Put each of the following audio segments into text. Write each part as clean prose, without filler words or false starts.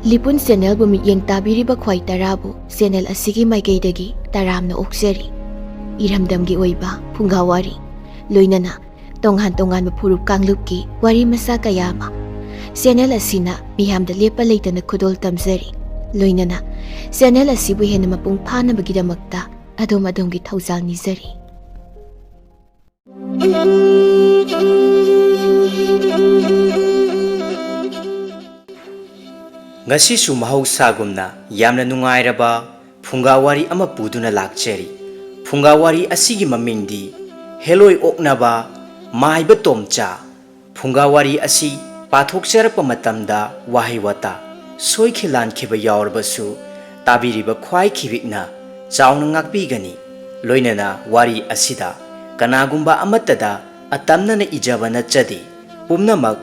ꯂꯤꯄꯨꯟ ꯆꯦꯅꯦꯜꯕꯨ ꯃꯤꯠꯌꯦꯡ ꯇꯥꯕꯤꯔꯤꯕ ꯈ꯭ꯋꯥꯏ ꯇꯔꯥꯕꯨ ꯆꯦꯅꯦꯜ ꯑꯁꯤꯒꯤ ꯃꯥꯏꯀꯩꯗꯒꯤ ꯇꯔꯥꯝꯅ ꯑꯣꯛꯆꯔꯤ꯫ ꯏꯔꯝꯗꯝꯒꯤ ꯑꯣꯏꯕ ꯐꯨꯡꯒꯥꯋꯥꯔꯤ ꯂꯣꯏꯅꯅ ꯇꯣꯉꯥꯟ ꯇꯣꯉꯥꯟꯕ ꯐꯨꯔꯨꯞ ꯀꯥꯡꯂꯨꯞꯀꯤ ꯋꯥꯔꯤ ꯃꯆꯥ ꯀꯌꯥ ꯑꯃ ꯆꯦꯅꯦꯜ ꯑꯁꯤꯅ ꯃꯤꯌꯥꯝꯗ ꯂꯦꯞꯄ ꯂꯩꯇꯅ ꯈꯨꯗꯣꯜ ꯇꯝꯖꯔꯤ꯫ ꯂꯣꯏꯅꯅ ꯆꯦꯅꯦꯜ ꯑꯁꯤꯕꯨ ꯍꯦꯟꯅ ꯃꯄꯨꯡ ꯐꯥꯅꯕꯒꯤꯗꯃꯛꯇ ꯑꯗꯣꯝꯒꯤ ꯊꯧꯖꯥꯜ ꯅꯤꯖꯔꯤ꯫ ngasisu mahausaगुमना यामना नुंगाइरबा फुंगावारी अमा पुदुना लाक्चरी। फुंगावारी असिगी ममिंगदी हेलोय ओकनबा माइबा तोमचा। फुंगावारी असी पाथोक्चरपा मतमदा वाहै वाता सोइखि लानखिबा यावरबसु ताबिरिबा ख्वाइ खिबिकना चावना ngakpigani। लोइनना वारी असिदा कनागुम्बा अमत्तदा अतमनना इजबा नचदे पुमनमक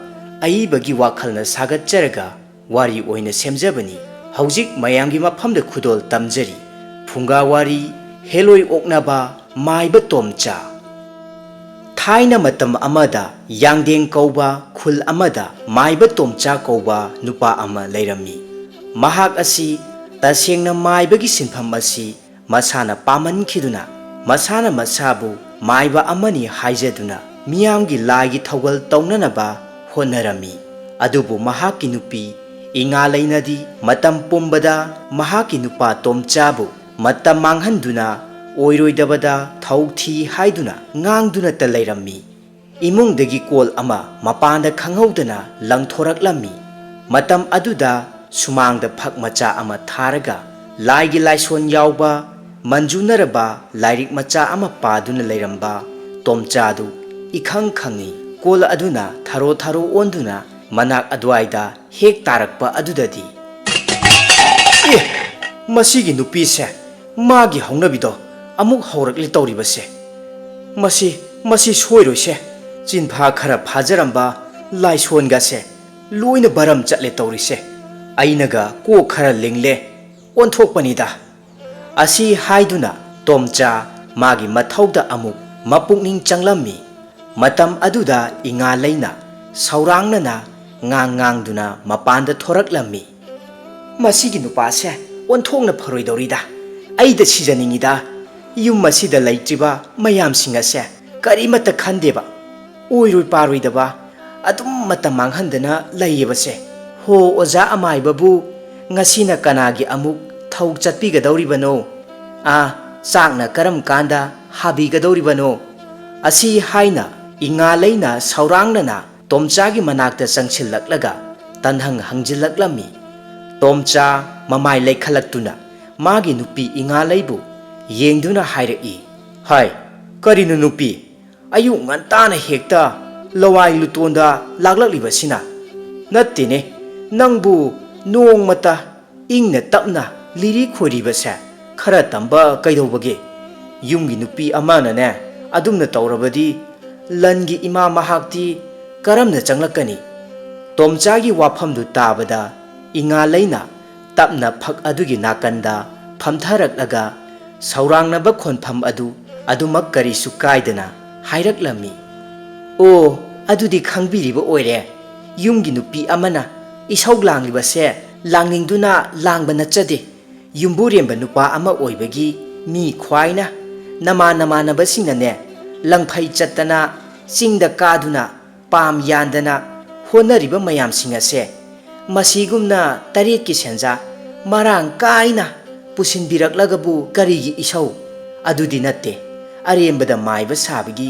अइबगी वाखलना सागतचरगा वारी ओइना सेमजबनी। हौजिक मयांगी मफमदा खुदोल तमजरी। फुंगावारी हेलोय ओकनबा माइबा तोमचा। थाइना मतम अमदा यांगदेंग कौबा खुल अमदा माइबा तोमचा कौबा नुपा अमा लैरमी। महाक असी तसेंगना माइबगी सिनफम असी मसाना पामनखिदुना मसाना मसाबु माइबा अमनी हाइजदुना मियामगी लागी थौगल तौननबा होनरमी। अदुबु महाकी नुपी इंगा लैनदी मतम पुंबदा महाकी नुपा तोमचाबु मतम मांगहंदुना ओइरोइदबदा थौथी हाइदुना ngang ta लैरमी। इमुंगदगी कोल अमा मपानदा खंगौदना लंगथोरकलमी। मतम अदुदा सुमांगदा फक मचा अमा थारगा लाइगी लाइसोन यावबा मंजूनरबा लाइरिक मचा अमा पादुना लैरंबा तोमचादु इखंग खंगी। कोल अदुना थारो थारो ओंदुना मनाक अद्वाइदा हेक तारकपा अदुददी ए मसीगी नुपीसे मागी हौनबिदो अमुक हौरकले तौरिबसे मसी सोइरोइसे। चिन्फा खरा फाजरंबा लाइसोनगासे लोइना बरम चले तौरिसे। अइनगा को खरा लिंगले ओंथोकपनिदा असी हाइदुना तोमचा मागी मथौदा अमुक मपुकनिंग चंगलम्मी। मतम अदुदा इंगा लैना सौरांगनना ngang mapanda thoraklami। Masigi nupase onthongna pharoidorida aida sijaningida yum masida laitriba mayam singase karimata khandeba oiroi paroidaba adum mata manghandana laiyebase। ho oja amai babu ngasina kanagi amuk thau chatpigadoribano a chakna karam kanda habigadoribano asi haina inga leina saurangna तोमचागी मनाक्ता चंगसिल्लक्लगा तनहंग हंजिल्लक्लमी। तोमचा ममाय लेखलक्तुना मागी नुपी इंगा लैबु येंगदुना हाइरई हाय करिनु नुपी अयु ngantana हेक्ता लवाई लुतोंदा लाग्लक्लिबसिना नत्तेने नंगबु नोंगमता इंगना तपना लिरी खोरिबसे खरा तंबा कैदौबगे। युमगी नुपी अमानने अदुमना तौरबदी लनगी इमा महाक्ति करमना चंगलकनी। तोमचागी वाफमदु ताबदा इंगा लैना तपना fuck अदुगी नाकंदा फमथरकलगा सौरांगनबा खोनफम अदुमक करिसु कायदना हाइरकलमी। ओ अदुदी खंगबिरिबा ओइरे युमगी नुपी अमना इसौग लांगलिबसे लांगनिंगदुना लांगबा नचदे युमबुरेंबा नुपा अमा ओइबगी मी ख्वाइना नमानबसिंगने लंगफै चत्तना चिंगदा कादुना palm यादना होनरिबा मयाम सिंगसे मसीगुमना Taret की सेंजा मरांग काइना पुसिनबिरकलगबु करिगी इसौ अदुदी नत्ते अरेंबदा माइबा साबगी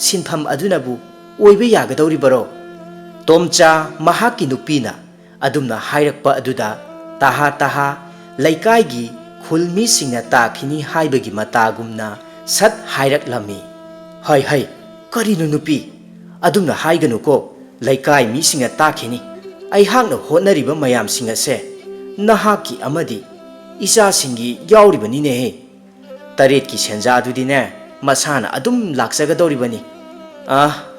सिनफम अदुनबु ओइबा यागदौरिबरो। तोमचा महाकी नुपीना अदुमना हाइरकपा अदुदा ताहा लैकाइगी खुलमी सिंगना ताखिनी हाइबगी मतागुमना सत हाइरकलमी। हाय करिनु नुपी अदुमना हाइगनुको लैकाई मीसिंगा ताखिनी अइहाकना होनरिबा मयामसिंगसे नहाकी अमदी इचासिंगी यावरिबनिने। तरेतकी सेंजा अदुदिने मसाना अदुम लाक्चगदौरिबनी।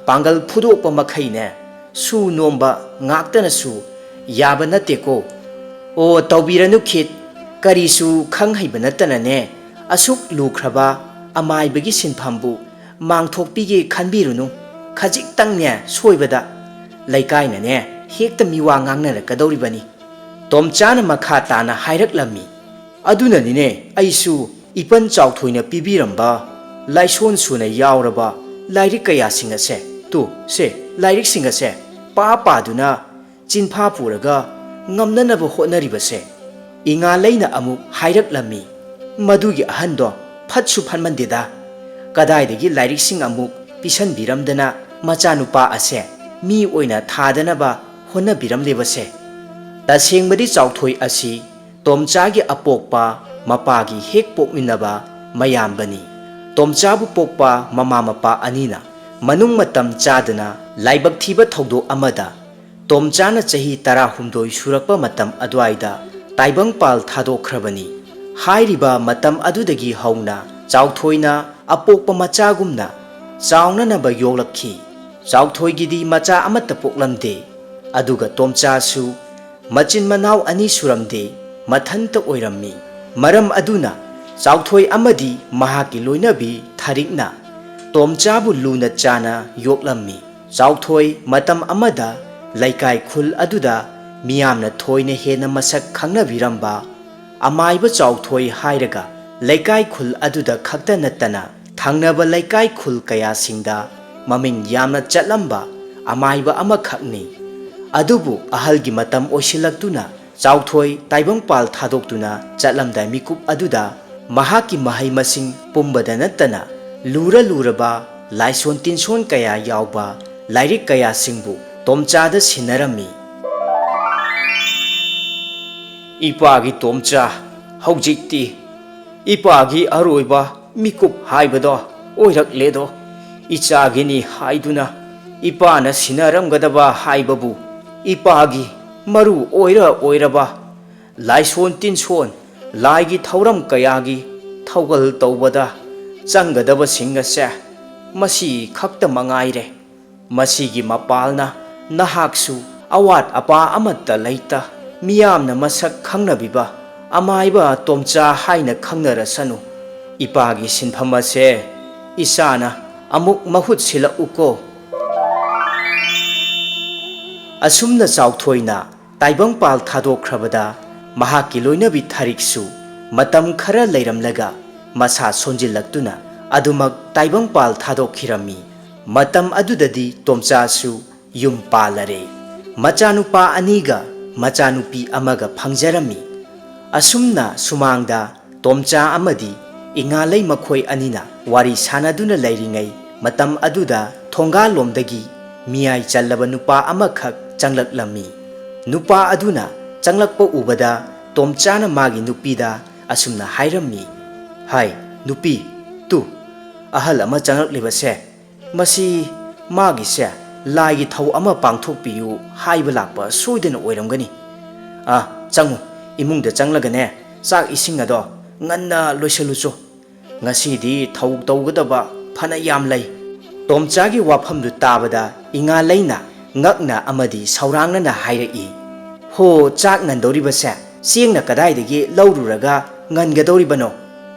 पांगल फुदोकपा मखैने सु नोंबा ngaktanasु याबा नतेको। ओ तौबिरनु खित करिसु खंगहैबा नतनने असुक लुख्रबा अमाइबगी सिनफामबु मांगथोकपिगे खनबिरुनु। खजिक्तंगने सोइबदा लैकाइनने हेक्ता मिवा ngangnarakadoribani। ꯇꯣꯝꯆꯥꯅ ꯃꯈꯥ ꯇꯥꯅ ꯍꯥꯏꯔꯛꯂꯝꯃꯤ, "ꯑꯗꯨꯅꯅꯤꯅꯦ ꯑꯩꯁꯨ ꯏꯄꯟ ꯆꯥꯎꯊꯣꯏꯅ ꯄꯤꯕꯤꯔꯝꯕ ꯂꯥꯏꯁꯣꯟ ꯁꯨꯅ ꯌꯥꯎꯔꯕ ꯂꯥꯏꯔꯤꯛ ꯀꯌꯥꯁꯤꯡ ꯑꯁꯦ ꯁꯦ ꯂꯥꯏꯔꯤꯛꯁꯤꯡ ꯑꯁꯦ ꯄꯥꯗꯨꯅ ꯆꯤꯟꯐꯥ ꯄꯨꯔꯒ ꯉꯝꯅꯅꯕ ꯍꯣꯠꯅꯔꯤꯕꯁꯦ." ꯏꯉꯥꯂꯩꯅ ꯑꯃꯨꯛ ꯍꯥꯏꯔꯛꯂꯝꯃꯤ, "ꯃꯗꯨꯒꯤ ꯑꯍꯟꯗꯣ ꯐꯠꯁꯨ ꯐꯠꯃꯟꯗꯦꯗ, ꯀꯗꯥꯏꯗꯒꯤ ꯂꯥꯏꯔꯤꯛꯁꯤꯡ ꯑꯃꯨꯛ ꯄꯤꯁꯟꯕꯤꯔꯝꯗꯅ ꯃꯆꯥꯅꯨꯄꯥ ꯑꯁꯦ ꯃꯤ ꯑꯣꯏꯅ ꯊꯥꯗꯅꯕ ꯍꯣꯠꯅꯕꯤꯔꯝꯂꯤꯕꯁꯦ." ꯇꯁꯦꯡꯕꯗꯤ ꯆꯥꯎꯊꯣꯏ ꯑꯁꯤ ꯇꯣꯝꯆꯥꯒꯤ ꯑꯄꯣꯛꯄ ꯃꯄꯥꯒꯤ ꯍꯦꯛ ꯄꯣꯛꯃꯤꯟꯅꯕ ꯃꯌꯥꯝꯕꯅꯤ꯫ ꯇꯣꯝꯆꯥꯕꯨ ꯄꯣꯛꯄ ꯃꯃꯥ ꯃꯄꯥ ꯑꯅꯤꯅ ꯃꯅꯨꯡ ꯃꯇꯝ ꯆꯥꯗꯅ ꯂꯥꯏꯕꯛ ꯊꯤꯕ ꯊꯧꯗꯣꯛ ꯑꯃꯗ ꯇꯣꯝꯆꯥꯅ ꯆꯍꯤ 18 ꯁꯨꯔꯛꯄ ꯃꯇꯝ ꯑꯗꯨꯋꯥꯏꯗ ꯇꯥꯏꯕꯪꯄꯥꯜ ꯊꯥꯗꯣꯛꯈ꯭ꯔꯕꯅꯤ꯫ ꯍꯥꯏꯔꯤꯕ ꯃꯇꯝ ꯑꯗꯨꯗꯒꯤ ꯍꯧꯅ ꯆꯥꯎꯊꯣꯏꯅ ꯑꯄꯣꯛꯄ ꯃꯆꯥꯒꯨꯝꯅ ꯆꯥꯎꯅꯅꯕ ꯌꯣꯛꯂꯛꯈꯤ꯫ ꯆꯥꯎꯊꯣꯏꯒꯤꯗꯤ ꯃꯆꯥ ꯑꯃꯠꯇ ꯄꯣꯛꯂꯝꯗꯦ, ꯑꯗꯨꯒ ꯇꯣꯝꯆꯥꯁꯨ ꯃꯆꯤꯟ ꯃꯅꯥꯎ 2 ꯁꯨꯔꯝꯗꯦ, ꯃꯊꯟꯇ ꯑꯣꯏꯔꯝꯃꯤ꯫ ꯃꯔꯝ ꯑꯗꯨꯅ ꯆꯥꯎꯊꯣꯏ ꯑꯃꯗꯤ ꯃꯍꯥꯛꯀꯤ ꯂꯣꯏꯅꯕꯤ ꯊꯥꯔꯤꯛꯅ ꯇꯣꯝꯆꯥꯕꯨ ꯂꯨꯅ ꯆꯥꯅ ꯌꯣꯛꯂꯝꯃꯤ꯫ ꯆꯥꯎꯊꯣꯏ ꯃꯇꯝ ꯑꯃꯗ ꯂꯩꯀꯥꯏ ꯈꯨꯜ ꯑꯗꯨꯗ ꯃꯤꯌꯥꯝꯅ ꯊꯣꯏꯅ ꯍꯦꯟꯅ ꯃꯁꯛ ꯈꯪꯅꯕꯤꯔꯝꯕ ꯑꯃꯥꯏꯕ ꯆꯥꯎꯊꯣꯏ ꯍꯥꯏꯔꯒ ꯂꯩꯀꯥꯏ ꯈꯨꯜ ꯑꯗꯨꯗ ꯈꯛꯇ ꯅꯠꯇꯅ ꯊꯪꯅꯕ ꯂꯩꯀꯥꯏ ꯈꯨꯜ ꯀꯌꯥꯁꯤꯡꯗ ꯃꯃꯤꯡ ꯌꯥꯝꯅ ꯆꯠꯂꯝꯕ ꯑꯃꯥꯏꯕ ꯑꯃꯈꯛꯅꯤ꯫ ꯑꯗꯨꯕꯨ ꯑꯍꯜꯒꯤ ꯃꯇꯝ ꯑꯣꯏꯁꯤꯜꯂꯛꯇꯨꯅ ꯆꯥꯎꯊꯣꯏ ꯇꯥꯏꯕꯪꯄꯥꯜ ꯊꯥꯗꯣꯛꯇꯨꯅ ꯆꯠꯂꯝꯗꯥꯏ ꯃꯤꯀꯨꯞ ꯑꯗꯨꯗ ꯃꯍꯥꯛꯀꯤ ꯃꯍꯩ ꯃꯁꯤꯡ ꯄꯨꯝꯕꯗ ꯅꯠꯇꯅ ꯂꯨꯔꯕ ꯂꯥꯏꯁꯣꯟ ꯇꯤꯟꯁꯣꯟ ꯀꯌꯥ ꯌꯥꯎꯕ ꯂꯥꯏꯔꯤꯛ ꯀꯌꯥꯁꯤꯡꯕꯨ ꯇꯣꯝꯆꯥꯗ ꯁꯤꯟꯅꯔꯝꯃꯤ꯫ "ꯏꯄꯥꯒꯤ ꯇꯣꯝꯆꯥ, ꯍꯧꯖꯤꯛꯇꯤ ꯏꯄꯥꯒꯤ ꯑꯔꯣꯏꯕ ꯃꯤꯀꯨꯞ ꯍꯥꯏꯕꯗꯣ ꯑꯣꯏꯔꯛꯂꯦꯗꯣ꯫ ꯏꯆꯥꯒꯤꯅꯤ ꯍꯥꯏꯗꯨꯅ ꯏꯄꯥꯅ ꯁꯤꯟꯅꯔꯝꯒꯗꯕ ꯍꯥꯏꯕꯕꯨ ꯏꯄꯥꯒꯤ ꯃꯔꯨ ꯑꯣꯏꯔꯕ ꯂꯥꯏꯁꯣꯟ ꯇꯤꯟꯁꯣꯟ ꯂꯥꯏꯒꯤ ꯊꯧꯔꯝ ꯀꯌꯥꯒꯤ ꯊꯧꯒꯜ ꯇꯧꯕꯗ ꯆꯪꯒꯗꯕꯁꯤꯡ ꯑꯁꯦ ꯃꯁꯤ ꯈꯛꯇ ꯃꯉꯥꯏꯔꯦ꯫ ꯃꯁꯤꯒꯤ ꯃꯄꯥꯜꯅ ꯅꯍꯥꯛꯁꯨ ꯑꯋꯥꯠ ꯑꯄꯥ ꯑꯃꯠꯇ ꯂꯩꯇ ꯃꯤꯌꯥꯝꯅ ꯃꯁꯛ ꯈꯪꯅꯕꯤꯕ ꯑꯃꯥꯏꯕ ꯇꯣꯝꯆꯥ ꯍꯥꯏꯅ ꯈꯪꯅꯔꯁꯅꯨ꯫ ꯏꯄꯥꯒꯤ ꯁꯤꯟꯐꯝ ꯑꯁꯦ ꯏꯆꯥꯅ ꯑꯃꯨꯛ ꯃꯍꯨꯠ ꯁꯤꯜꯂꯛꯎꯀꯣ." ꯑꯁꯨꯝꯅ ꯆꯥꯎꯊꯣꯏꯅ ꯇꯥꯏꯕꯪꯄꯥꯜ ꯊꯥꯗꯣꯛꯈ꯭ꯔꯕꯗ ꯃꯍꯥꯛꯀꯤ ꯂꯣꯏꯅꯕꯤ ꯊꯥꯔꯤꯛꯁꯨ ꯃꯇꯝ ꯈꯔ ꯂꯩꯔꯝꯂꯒ ꯃꯁꯥ ꯁꯣꯟꯖꯤꯜꯂꯛꯇꯨꯅ ꯑꯗꯨꯃꯛ ꯇꯥꯏꯕꯪꯄꯥꯜ ꯊꯥꯗꯣꯛꯈꯤꯔꯝꯃꯤ꯫ ꯃꯇꯝ ꯑꯗꯨꯗꯗꯤ ꯇꯣꯝꯆꯥꯁꯨ ꯌꯨꯝ ꯄꯥꯜꯂꯔꯦ꯫ ꯃꯆꯥꯅꯨꯄꯥ 2ꯒ ꯃꯆꯥꯅꯨꯄꯤ 1ꯒ ꯐꯪꯖꯔꯝꯃꯤ꯫ ꯑꯁꯨꯝꯅ ꯁꯨꯃꯥꯡꯗ ꯇꯣꯝꯆꯥ ꯑꯃꯗꯤ ꯏꯉꯥꯂꯩ ꯃꯈꯣꯏ ꯑꯅꯤꯅ ꯋꯥꯔꯤ ꯁꯥꯅꯗꯨꯅ ꯂꯩꯔꯤꯉꯩ ꯃꯇꯝ ꯑꯗꯨꯗ ꯊꯣꯡꯒꯥꯜꯂꯣꯝꯗꯒꯤ ꯃꯤꯌꯥꯏ ꯆꯜꯂꯕ ꯅꯨꯄꯥ ꯑꯃꯈꯛ ꯆꯪꯂꯛꯂꯝꯃꯤ꯫ ꯅꯨꯄꯥ ꯑꯗꯨꯅ ꯆꯪꯂꯛꯄ ꯎꯕꯗ ꯇꯣꯝꯆꯥꯅ ꯃꯥꯒꯤ ꯅꯨꯄꯤꯗ ꯑꯁꯨꯝꯅ ꯍꯥꯏꯔꯝꯃꯤ, "ꯍꯥꯏ ꯅꯨꯄꯤ, ꯑꯍꯜ ꯑꯃ ꯆꯪꯂꯛꯂꯤꯕꯁꯦ ꯃꯁꯤ ꯃꯥꯒꯤꯁꯦ ꯂꯥꯏꯒꯤ ꯊꯧ ꯑꯃ ꯄꯥꯡꯊꯣꯛꯄꯤꯌꯨ ꯍꯥꯏꯕ ꯂꯥꯛꯄ ꯁꯣꯏꯗꯅ ꯑꯣꯏꯔꯝꯒꯅꯤ꯫ ꯆꯪꯉꯨ, ꯏꯃꯨꯡꯗ ꯆꯪꯂꯒꯅꯦ ꯆꯥꯛ ꯏꯁꯤꯡ ꯑꯗꯣ ꯉꯟꯅ ꯂꯣꯏꯁꯜꯂꯨꯆꯣ꯫ ꯉꯁꯤꯗꯤ ꯊꯧ ꯇꯧꯒꯗꯕ ꯐꯅ ꯌꯥꯝ ꯂꯩ." ꯇꯣꯝꯆꯥꯒꯤ ꯋꯥꯐꯝꯗꯨ ꯇꯥꯕꯗ ꯏꯉꯥꯂꯩꯅ ꯉꯛꯅ ꯑꯃꯗꯤ ꯁꯧꯔꯥꯡꯅꯅ ꯍꯥꯏꯔꯛꯏ, "ꯍꯣ, ꯆꯥꯛ ꯉꯟꯗꯧꯔꯤꯕꯁꯦ ꯆꯦꯡꯅ ꯀꯗꯥꯏꯗꯒꯤ ꯂꯧꯔꯨꯔꯒ ꯉꯟꯒꯗꯧꯔꯤꯕꯅꯣ?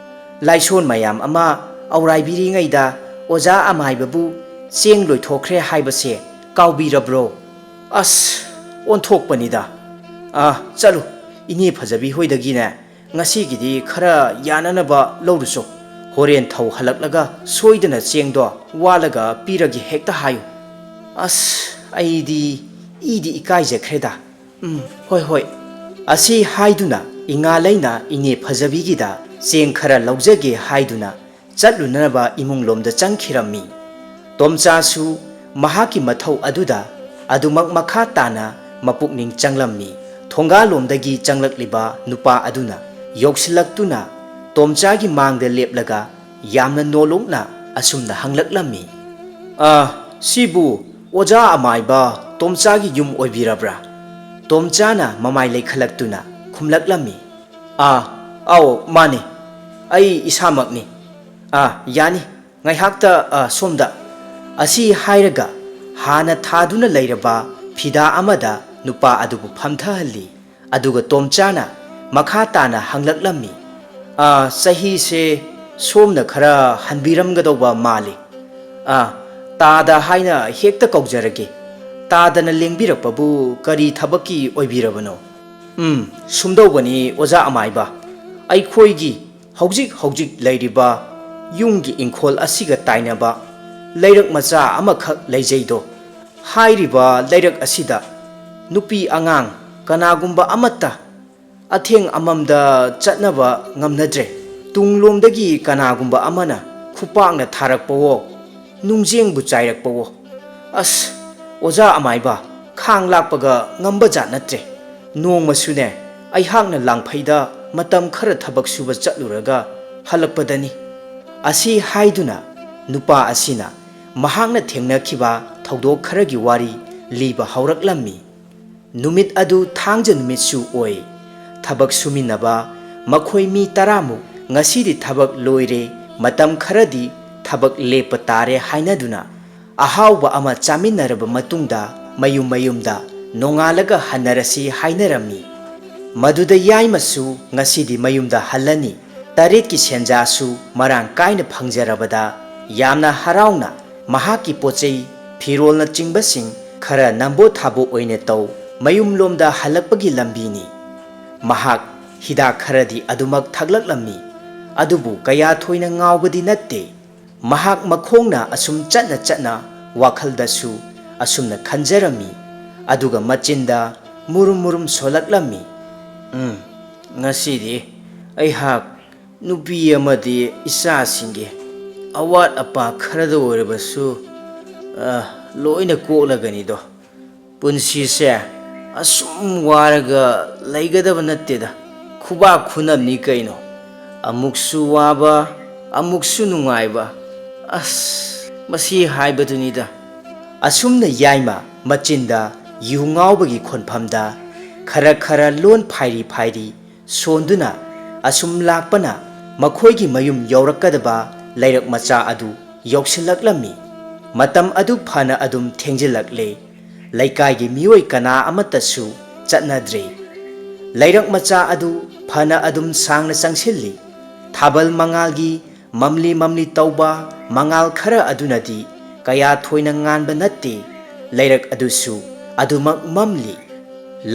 ꯂꯥꯏꯁꯣꯟ ꯃꯌꯥꯝ ꯑꯃ ꯑꯧꯔꯥꯏꯕꯤꯔꯤꯉꯩꯗ ꯑꯣꯖꯥ ꯑꯃꯥꯏꯕꯕꯨ ꯆꯦꯡ ꯂꯣꯏꯊꯣꯛꯈ꯭ꯔꯦ ꯍꯥꯏꯕꯁꯦ ꯀꯥꯎꯕꯤꯔꯕ꯭ꯔꯣ? ꯑꯁ, ꯑꯣꯟꯊꯣꯛꯄꯅꯤꯗ! ꯆꯠꯂꯨ, ꯏꯅꯦ ꯐꯖꯕꯤ ꯍꯣꯏꯗꯒꯤꯅꯦ ꯉꯁꯤꯒꯤꯗꯤ ꯈꯔ ꯌꯥꯅꯅꯕ ꯂꯧꯔꯨꯆꯣ꯫ ꯍꯣꯔꯦꯟ ꯊꯧ ꯍꯜꯂꯛꯂꯒ ꯁꯣꯏꯗꯅ ꯆꯦꯡꯗꯣ ꯋꯥꯜꯂꯒ ꯄꯤꯔꯒꯦ ꯍꯦꯛꯇ ꯍꯥꯏꯌꯨ." "ꯑꯁ, ꯑꯩꯗꯤ ꯏꯗꯤ ꯏꯀꯥꯏꯖꯈ꯭ꯔꯦꯗ꯫ ꯍꯣꯏ." ꯑꯁꯤ ꯍꯥꯏꯗꯨꯅ ꯏꯉꯥꯂꯩꯅ ꯏꯅꯦ ꯐꯖꯕꯤꯒꯤꯗ ꯆꯦꯡ ꯈꯔ ꯂꯧꯖꯒꯦ ꯍꯥꯏꯗꯨꯅ ꯆꯠꯂꯨꯅꯅꯕ ꯏꯃꯨꯡꯂꯣꯝꯗ ꯆꯪꯈꯤꯔꯝꯃꯤ꯫ ꯇꯣꯝꯆꯥꯁꯨ ꯃꯍꯥꯛꯀꯤ ꯃꯊꯧ ꯑꯗꯨꯗ ꯑꯗꯨꯃꯛ ꯃꯈꯥ ꯇꯥꯅ ꯃꯄꯨꯛꯅꯤꯡ ꯆꯪꯂꯝꯃꯤ꯫ ꯊꯣꯡꯒꯥꯜꯂꯣꯝꯗꯒꯤ ꯆꯪꯂꯛꯂꯤꯕ ꯅꯨꯄꯥ ꯑꯗꯨꯅ ꯌꯧꯁꯤꯜꯂꯛꯇꯨꯅ ꯇꯣꯝꯆꯥꯒꯤ ꯃꯥꯡꯗ ꯂꯦꯞꯂꯒ ꯌꯥꯝꯅ ꯅꯣꯜꯂꯨꯛꯅ ꯑꯁꯨꯝꯅ ꯍꯪꯂꯛꯂꯝꯃꯤ, "ꯁꯤꯕꯨ ꯑꯣꯖꯥ ꯑꯃꯥꯏꯕ ꯇꯣꯝꯆꯥꯒꯤ ꯌꯨꯝ ꯑꯣꯏꯕꯤꯔꯕ꯭ꯔꯥ?" ꯇꯣꯝꯆꯥꯅ ꯃꯃꯥꯏ ꯂꯩꯈꯠꯂꯛꯇꯨꯅ ꯈꯨꯝꯂꯛꯂꯝꯃꯤ, "ꯑꯥꯎ, ꯃꯥꯅꯤ, ꯑꯩ ꯏꯁꯥꯃꯛꯅꯤ꯫ ꯌꯥꯅꯤ, ꯉꯥꯏꯍꯥꯛꯇ ꯁꯣꯝꯗ." ꯑꯁꯤ ꯍꯥꯏꯔꯒ ꯍꯥꯟꯅ ꯊꯥꯗꯨꯅ ꯂꯩꯔꯕ ꯐꯤꯗꯥ ꯑꯃꯗ ꯅꯨꯄꯥ ꯑꯗꯨꯕꯨ ꯐꯝꯊꯍꯜꯂꯤ꯫ ꯑꯗꯨꯒ ꯇꯣꯝꯆꯥꯅ ꯃꯈꯥ ꯇꯥꯅ ꯍꯪꯂꯛꯂꯝꯃꯤ, "ꯆꯍꯤꯁꯦ ꯁꯣꯝꯅ ꯈꯔ ꯍꯟꯕꯤꯔꯝꯒꯗꯧꯕ ꯃꯥꯜꯂꯤ꯫ ꯇꯥꯗ ꯍꯥꯏꯅ ꯍꯦꯛꯇ ꯀꯧꯖꯔꯒꯦ꯫ ꯇꯥꯗꯅ ꯂꯦꯡꯕꯤꯔꯛꯄꯕꯨ ꯀꯔꯤ ꯊꯕꯛꯀꯤ ꯑꯣꯏꯕꯤꯔꯕꯅꯣ?" ꯁꯨꯝꯗꯧꯕꯅꯤ ꯑꯣꯖꯥ ꯑꯃꯥꯏꯕ ꯑꯩꯈꯣꯏꯒꯤ ꯍꯧꯖꯤꯛ ꯂꯩꯔꯤꯕ ꯌꯨꯝꯒꯤ ꯏꯪꯈꯣꯜ ꯑꯁꯤꯒ ꯇꯥꯏꯅꯕ ꯂꯩꯔꯛ ꯃꯆꯥ ꯑꯃꯈꯛ ꯂꯩꯖꯩꯗꯣ ꯍꯥꯏꯔꯤꯕ ꯂꯩꯔꯛ ꯑꯁꯤꯗ ꯅꯨꯄꯤ ꯑꯉꯥꯡ ꯀꯅꯥꯒꯨꯝꯕ ꯑꯃꯠꯇ ꯑꯊꯦꯡ ꯑꯃꯝꯗ ꯆꯠꯅꯕ ꯉꯝꯅꯗ꯭ꯔꯦ ꯇꯨꯡꯂꯣꯝꯗꯒꯤ ꯀꯅꯥꯒꯨꯝꯕ ꯑꯃꯅ ꯈꯨꯄꯥꯛꯅ ꯊꯥꯔꯛꯄꯋꯣ ꯅꯨꯡꯖꯦꯡꯕꯨ ꯆꯥꯏꯔꯛꯄꯋꯣ ꯑꯁ ꯑꯣꯖꯥ ꯑꯃꯥꯏꯕ ꯈꯥꯡ ꯂꯥꯛꯄꯒ ꯉꯝꯕꯖꯥꯠ ꯅꯠꯇ꯭ꯔꯦ ꯅꯣꯡꯃꯁꯨꯅꯦ ꯑꯩꯍꯥꯛꯅ ꯂꯥꯡꯐꯩꯗ ꯃꯇꯝ ꯈꯔ ꯊꯕꯛ ꯁꯨꯕ ꯆꯠꯂꯨꯔꯒ ꯍꯜꯂꯛꯄꯗꯅꯤ ꯑꯁꯤ ꯍꯥꯏꯗꯨꯅ ꯅꯨꯄꯥ ꯑꯁꯤꯅ ꯃꯍꯥꯛꯅ ꯊꯦꯡꯅꯈꯤꯕ ꯊꯧꯗꯣꯛ ꯈꯔꯒꯤ ꯋꯥꯔꯤ ꯂꯤꯕ ꯍꯧꯔꯛꯂꯝꯃꯤ ꯅꯨꯃꯤꯠ ꯑꯗꯨ ꯊꯥꯡꯖ ꯅꯨꯃꯤꯠꯁꯨ ꯑꯣꯏ ꯊꯕꯛ ꯁꯨꯃꯤꯟꯅꯕ ꯃꯈꯣꯏ ꯃꯤ 10ꯃꯨꯛ ꯉꯁꯤꯗꯤ ꯊꯕꯛ ꯂꯣꯏꯔꯦ ꯃꯇꯝ ꯈꯔꯗꯤ ꯊꯕꯛ ꯂꯦꯞꯄ ꯇꯥꯔꯦ ꯍꯥꯏꯅꯗꯨꯅ ꯑꯍꯥꯎꯕ ꯑꯃ ꯆꯥꯃꯤꯟꯅꯔꯕ ꯃꯇꯨꯡꯗ ꯃꯌꯨꯝꯗ ꯅꯣꯡꯉꯥꯜꯂꯒ ꯍꯟꯅꯔꯁꯤ ꯍꯥꯏꯅꯔꯝꯃꯤ ꯃꯗꯨꯗ ꯌꯥꯏꯃꯁꯨ ꯉꯁꯤꯗꯤ ꯃꯌꯨꯝꯗ ꯍꯜꯂꯅꯤ ꯇꯔꯦꯠꯀꯤ ꯁꯦꯟꯖꯥꯁꯨ ꯃꯔꯥꯡ ꯀꯥꯏꯅ ꯐꯪꯖꯔꯕꯗ ꯌꯥꯝꯅ ꯍꯔꯥꯎꯅ ꯃꯍꯥꯛꯀꯤ ꯄꯣꯠꯆꯩ ꯐꯤꯔꯣꯜꯅꯆꯤꯡꯕꯁꯤꯡ ꯈꯔ ꯅꯝꯕꯣ ꯊꯥꯕꯣ ꯑꯣꯏꯅ ꯇꯧ ꯃꯌꯨꯝꯂꯣꯝꯗ ꯍꯜꯂꯛꯄꯒꯤ ꯂꯝꯕꯤꯅꯤ ꯃꯍꯥꯛ ꯍꯤꯗꯥꯛ ꯈꯔꯗꯤ ꯑꯗꯨꯃꯛ ꯊꯛꯂꯛꯂꯝꯃꯤ ꯑꯗꯨꯕꯨ ꯀꯌꯥ ꯊꯣꯏꯅ ꯉꯥꯎꯕꯗꯤ ꯅꯠꯇꯦ ꯃꯍꯥꯛ ꯃꯈꯣꯡꯅ ꯑꯁꯨꯝ ꯆꯠꯅ ꯋꯥꯈꯜꯗꯁꯨ ꯑꯁꯨꯝꯅ ꯈꯟꯖꯔꯝꯃꯤ ꯑꯗꯨꯒ ꯃꯆꯤꯟꯗ ꯃꯨꯔꯨꯝ ꯁꯣꯜꯂꯛꯂꯝꯃꯤ ꯉꯁꯤꯗꯤ ꯑꯩꯍꯥꯛ ꯅꯨꯄꯤ ꯑꯃꯗꯤ ꯏꯆꯥꯁꯤꯡꯒꯤ ꯑꯋꯥꯠ ꯑꯄꯥ ꯈꯔꯗ ꯑꯣꯏꯔꯕꯁꯨ ꯂꯣꯏꯅ ꯀꯣꯛꯂꯒꯅꯤꯗꯣ ꯄꯨꯟꯁꯤꯁꯦ ꯑꯁꯨꯝ ꯋꯥꯔꯒ ꯂꯩꯒꯗꯕ ꯅꯠꯇꯦꯗ ꯈꯨꯕꯥꯛ ꯈꯨꯅꯝꯅꯤ ꯀꯩꯅꯣ ꯑꯃꯨꯛꯁꯨ ꯋꯥꯕ ꯑꯃꯨꯛꯁꯨ ꯅꯨꯡꯉꯥꯏꯕ ꯑꯁ ꯃꯁꯤ ꯍꯥꯏꯕꯗꯨꯅꯤꯗ ꯑꯁꯨꯝꯅ ꯌꯥꯏꯃ ꯃꯆꯤꯟꯗ ꯌꯨ ꯉꯥꯎꯕꯒꯤ ꯈꯣꯟꯐꯝꯗ ꯈꯔ ꯂꯣꯟ ꯐꯥꯏꯔꯤ ꯁꯣꯟꯗꯨꯅ ꯑꯁꯨꯝ ꯂꯥꯛꯄꯅ ꯃꯈꯣꯏꯒꯤ ꯃꯌꯨꯝ ꯌꯧꯔꯛꯀꯗꯕ ꯂꯩꯔꯛ ꯃꯆꯥ ꯑꯗꯨ ꯌꯧꯁꯤꯜꯂꯛꯂꯝꯃꯤ ꯃꯇꯝ ꯑꯗꯨ ꯐꯅ ꯑꯗꯨꯝ ꯊꯦꯡꯖꯤꯜꯂꯛꯂꯦ ꯂꯩꯀꯥꯏꯒꯤ ꯃꯤꯑꯣꯏ ꯀꯅꯥ ꯑꯃꯠꯇꯁꯨ ꯆꯠꯅꯗ꯭ꯔꯦ ꯂꯩꯔꯛ ꯃꯆꯥ ꯑꯗꯨ ꯐꯅ ꯑꯗꯨꯝ ꯁꯥꯡꯅ ꯆꯪꯁꯤꯜꯂꯤ ꯊꯥꯕꯜ ꯃꯉꯥꯜꯒꯤ ꯃꯝꯂꯤ ꯇꯧꯕ ꯃꯉꯥꯜ ꯈꯔ ꯑꯗꯨꯅꯗꯤ ꯀꯌꯥ ꯊꯣꯏꯅ ꯉꯥꯟꯕ ꯅꯠꯇꯦ ꯂꯩꯔꯛ ꯑꯗꯨꯁꯨ ꯑꯗꯨꯃꯛ ꯃꯝꯂꯤ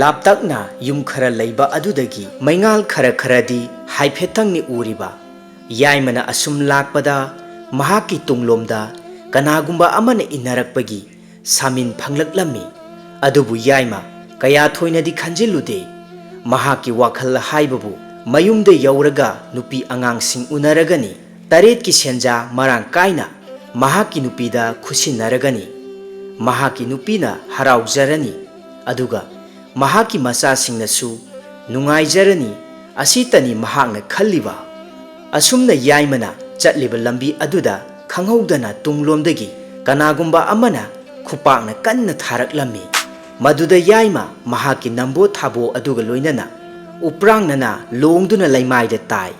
ꯂꯥꯞꯇꯛꯅ ꯌꯨꯝ ꯈꯔ ꯂꯩꯕ ꯑꯗꯨꯗꯒꯤ ꯃꯩꯉꯥꯜ ꯈꯔꯗꯤ ꯍꯥꯏꯐꯦꯠꯇꯪꯅꯤ ꯎꯔꯤꯕ ꯌꯥꯏꯃꯅ ꯑꯁꯨꯝ ꯂꯥꯛꯄꯗ ꯃꯍꯥꯛꯀꯤ ꯇꯨꯡꯂꯣꯝꯗ ꯀꯅꯥꯒꯨꯝꯕ ꯑꯃꯅ ꯏꯟꯅꯔꯛꯄꯒꯤ ꯁꯥꯃꯤꯟ ꯐꯪꯂꯛꯂꯝꯃꯤ ꯑꯗꯨꯕꯨ ꯌꯥꯏꯃ ꯀꯌꯥ ꯊꯣꯏꯅꯗꯤ ꯈꯟꯖꯤꯜꯂꯨꯗꯦ ꯃꯍꯥꯛꯀꯤ ꯋꯥꯈꯜ ꯍꯥꯏꯕꯕꯨ ꯃꯌꯨꯝꯗ ꯌꯧꯔꯒ ꯅꯨꯄꯤ ꯑꯉꯥꯡꯁꯤꯡ ꯎꯅꯔꯒꯅꯤ ꯇꯔꯦꯠꯀꯤ ꯁꯦꯟꯖꯥ ꯃꯔꯥꯡ ꯀꯥꯏꯅ ꯃꯍꯥꯛꯀꯤ ꯅꯨꯄꯤꯗ ꯈꯨꯠꯁꯤꯟꯅꯔꯒꯅꯤ ꯃꯍꯥꯛꯀꯤ ꯅꯨꯄꯤꯅ ꯍꯔꯥꯎꯖꯔꯅꯤ ꯑꯗꯨꯒ ꯃꯍꯥꯛꯀꯤ ꯃꯆꯥꯁꯤꯡꯅꯁꯨ ꯅꯨꯡꯉꯥꯏꯖꯔꯅꯤ ꯑꯁꯤꯇꯅꯤ ꯃꯍꯥꯛꯅ ꯈꯜꯂꯤꯕ ꯑꯁꯨꯝꯅ ꯌꯥꯏꯃꯅ ꯆꯠꯂꯤꯕ ꯂꯝꯕꯤ ꯑꯗꯨꯗ ꯈꯪꯍꯧꯗꯅ ꯇꯨꯡꯂꯣꯝꯗꯒꯤ ꯀꯅꯥꯒꯨꯝꯕ ꯑꯃꯅ ꯈꯨꯄꯥꯛꯅ ꯀꯟꯅ ꯊꯥꯔꯛꯂꯝꯃꯤ ꯃꯗꯨꯗ ꯌꯥꯏꯃ ꯃꯍꯥꯛꯀꯤ ꯅꯝꯕꯣ ꯊꯥꯕꯣ ꯑꯗꯨꯒ ꯂꯣꯏꯅꯅ ꯎꯄ꯭ꯔꯥꯡꯅꯅ ꯂꯣꯡꯗꯨꯅ ꯂꯩꯃꯥꯏꯗ ꯇꯥꯏ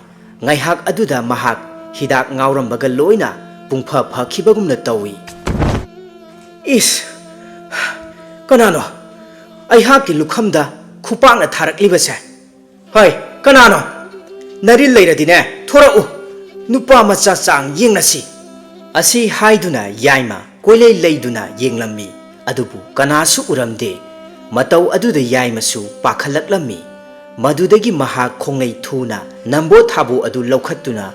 ꯉꯥꯏꯍꯥꯛ ꯑꯗꯨꯗ ꯃꯍꯥꯛ ꯍꯤꯗꯥꯛ ꯉꯥꯎꯔꯝꯕꯒ ꯂꯣꯏꯅ ꯄꯨꯡꯐ ꯐꯈꯤꯕꯒꯨꯝꯅ ꯇꯧꯏ ꯏꯁ ꯀꯅꯥꯅꯣ ꯑꯩꯍꯥꯛꯀꯤ ꯂꯨꯈꯝꯗ ꯈꯨꯄꯥꯛꯅ ꯊꯥꯔꯛꯂꯤꯕꯁꯦ ꯍꯣꯏ ꯀꯅꯥꯅꯣ ꯅꯔꯤꯜ ꯂꯩꯔꯗꯤꯅꯦ ꯊꯣꯔꯛꯎ ꯅꯨꯄꯥ ꯃꯆꯥ ꯆꯥꯡ ꯌꯦꯡꯅꯁꯤ ꯑꯁꯤ ꯍꯥꯏꯗꯨꯅ ꯌꯥꯏꯃ ꯀꯣꯏꯂꯩ ꯂꯩꯗꯨꯅ ꯌꯦꯡꯂꯝꯃꯤ ꯑꯗꯨꯕꯨ ꯀꯅꯥꯁꯨ ꯎꯔꯝꯗꯦ ꯃꯇꯧ ꯑꯗꯨꯗ ꯌꯥꯏꯃꯁꯨ ꯄꯥꯈꯠꯂꯛꯂꯝꯃꯤ ꯃꯗꯨꯗꯒꯤ ꯃꯍꯥꯛ ꯈꯣꯡꯂꯩ ꯊꯨꯅ ꯅꯝꯕꯣ ꯊꯥꯕꯣ ꯑꯗꯨ ꯂꯧꯈꯠꯇꯨꯅ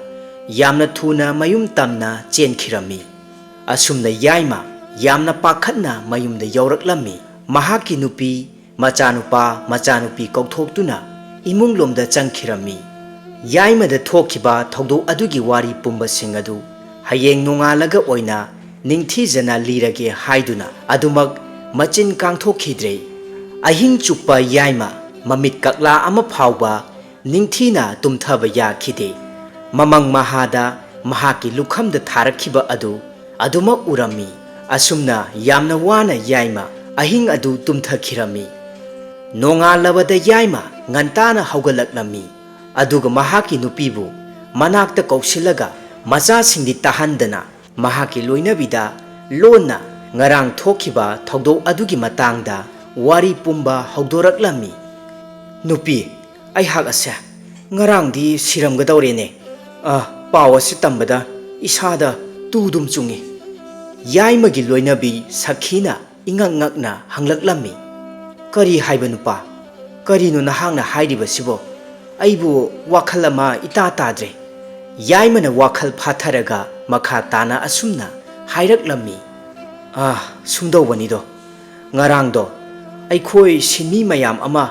ꯌꯥꯝꯅ ꯊꯨꯅ ꯃꯌꯨꯝ ꯇꯝꯅ ꯆꯦꯟꯈꯤꯔꯝꯃꯤ ꯑꯁꯨꯝꯅ ꯌꯥꯏꯃ ꯌꯥꯝꯅ ꯄꯥꯈꯠꯅ ꯃꯌꯨꯝꯗ ꯌꯧꯔꯛꯂꯝꯃꯤ ꯃꯍꯥꯛꯀꯤ ꯅꯨꯄꯤ ꯃꯆꯥꯅꯨꯄꯥ ꯃꯆꯥꯅꯨꯄꯤ ꯀꯧꯊꯣꯛꯇꯨꯅ ꯏꯃꯨꯡꯂꯣꯝꯗ ꯆꯪꯈꯤꯔꯝꯃꯤ ꯌꯥꯏꯃꯗ ꯊꯣꯛꯈꯤꯕ ꯊꯧꯗꯣꯛ ꯑꯗꯨꯒꯤ ꯋꯥꯔꯤ ꯄꯨꯝꯕꯁꯤꯡ ꯑꯗꯨ ꯍꯌꯦꯡ ꯅꯣꯡꯉꯥꯜꯂꯒ ꯑꯣꯏꯅ ꯅꯤꯡꯊꯤꯖꯅ ꯂꯤꯔꯒꯦ ꯍꯥꯏꯗꯨꯅ ꯑꯗꯨꯃꯛ ꯃꯆꯤꯟ ꯀꯥꯡꯊꯣꯛꯈꯤꯗ꯭ꯔꯦ ꯑꯍꯤꯡ ꯆꯨꯞꯄ ꯌꯥꯏꯃ ꯃꯃꯤꯠ ꯀꯛꯂꯥ ꯑꯃ ꯐꯥꯎꯕ ꯅꯤꯡꯊꯤꯅ ꯇꯨꯝꯊꯕ ꯌꯥꯈꯤꯗꯦ ꯃꯃꯪ ꯃꯍꯥꯗ ꯃꯍꯥꯛꯀꯤ ꯂꯨꯈꯝꯗ ꯊꯥꯔꯛꯈꯤꯕ ꯑꯗꯨ ꯑꯗꯨꯃꯛ ꯎꯔꯝꯃꯤ ꯑꯁꯨꯝꯅ ꯌꯥꯝꯅ ꯋꯥꯅ ꯌꯥꯏꯃ ꯑꯍꯤꯡ ꯑꯗꯨ ꯇꯨꯝꯊꯈꯤꯔꯝꯃꯤ ꯅꯣꯡꯉꯥꯜꯂꯕꯗ ꯌꯥꯏꯃ ꯉꯟꯇꯥꯅ ꯍꯧꯒꯠꯂꯛꯂꯝꯃꯤ ꯑꯗꯨꯒ ꯃꯍꯥꯛꯀꯤ ꯅꯨꯄꯤꯕꯨ ꯃꯅꯥꯛꯇ ꯀꯧꯁꯤꯜꯂꯒ ꯃꯆꯥꯁꯤꯡꯗꯤ ꯇꯥꯍꯟꯗꯅ ꯃꯍꯥꯛꯀꯤ ꯂꯣꯏꯅꯕꯤꯗ ꯂꯣꯟꯅ ꯉꯔꯥꯡ ꯊꯣꯛꯈꯤꯕ ꯊꯧꯗꯣꯛ ꯑꯗꯨꯒꯤ ꯃꯇꯥꯡꯗ ꯋꯥꯔꯤ ꯄꯨꯝꯕ ꯍꯧꯗꯣꯔꯛꯂꯝꯃꯤ ꯅꯨꯄꯤ ꯑꯩꯍꯥꯛ ꯑꯁꯦ ꯉꯔꯥꯡꯗꯤ ꯁꯤꯔꯝꯒꯗꯧꯔꯦꯅꯦ ꯄꯥꯎ ꯑꯁꯤ ꯇꯝꯕꯗ ꯏꯁꯥꯗ ꯇꯨꯗꯨꯝ ꯆꯨꯡꯉꯤ ꯌꯥꯏꯃꯒꯤ ꯂꯣꯏꯅꯕꯤ ꯁꯈꯤꯅ ꯏꯉꯛ ꯉꯛꯅ ꯍꯪꯂꯛꯂꯝꯃꯤ ꯀꯔꯤ ꯍꯥꯏꯕ ꯅꯨꯄꯥ ꯀꯔꯤꯅꯣ ꯅꯍꯥꯛꯅ ꯍꯥꯏꯔꯤꯕꯁꯤꯕꯣ? ꯑꯩꯕꯨ ꯋꯥꯈꯜ ꯑꯃ ꯏꯇꯥ ꯇꯥꯗ꯭ꯔꯦ꯫ ꯌꯥꯏꯃꯅ ꯋꯥꯈꯜ ꯐꯥꯊꯔꯒ ꯃꯈꯥ ꯇꯥꯅ ꯑꯁꯨꯝꯅ ꯍꯥꯏꯔꯛꯂꯝꯃꯤ꯫ ꯁꯨꯝꯗꯧꯕꯅꯤꯗꯣ, ꯉꯔꯥꯡꯗꯣ ꯑꯩꯈꯣꯏ ꯁꯤꯟꯃꯤ ꯃꯌꯥꯝ ꯑꯃ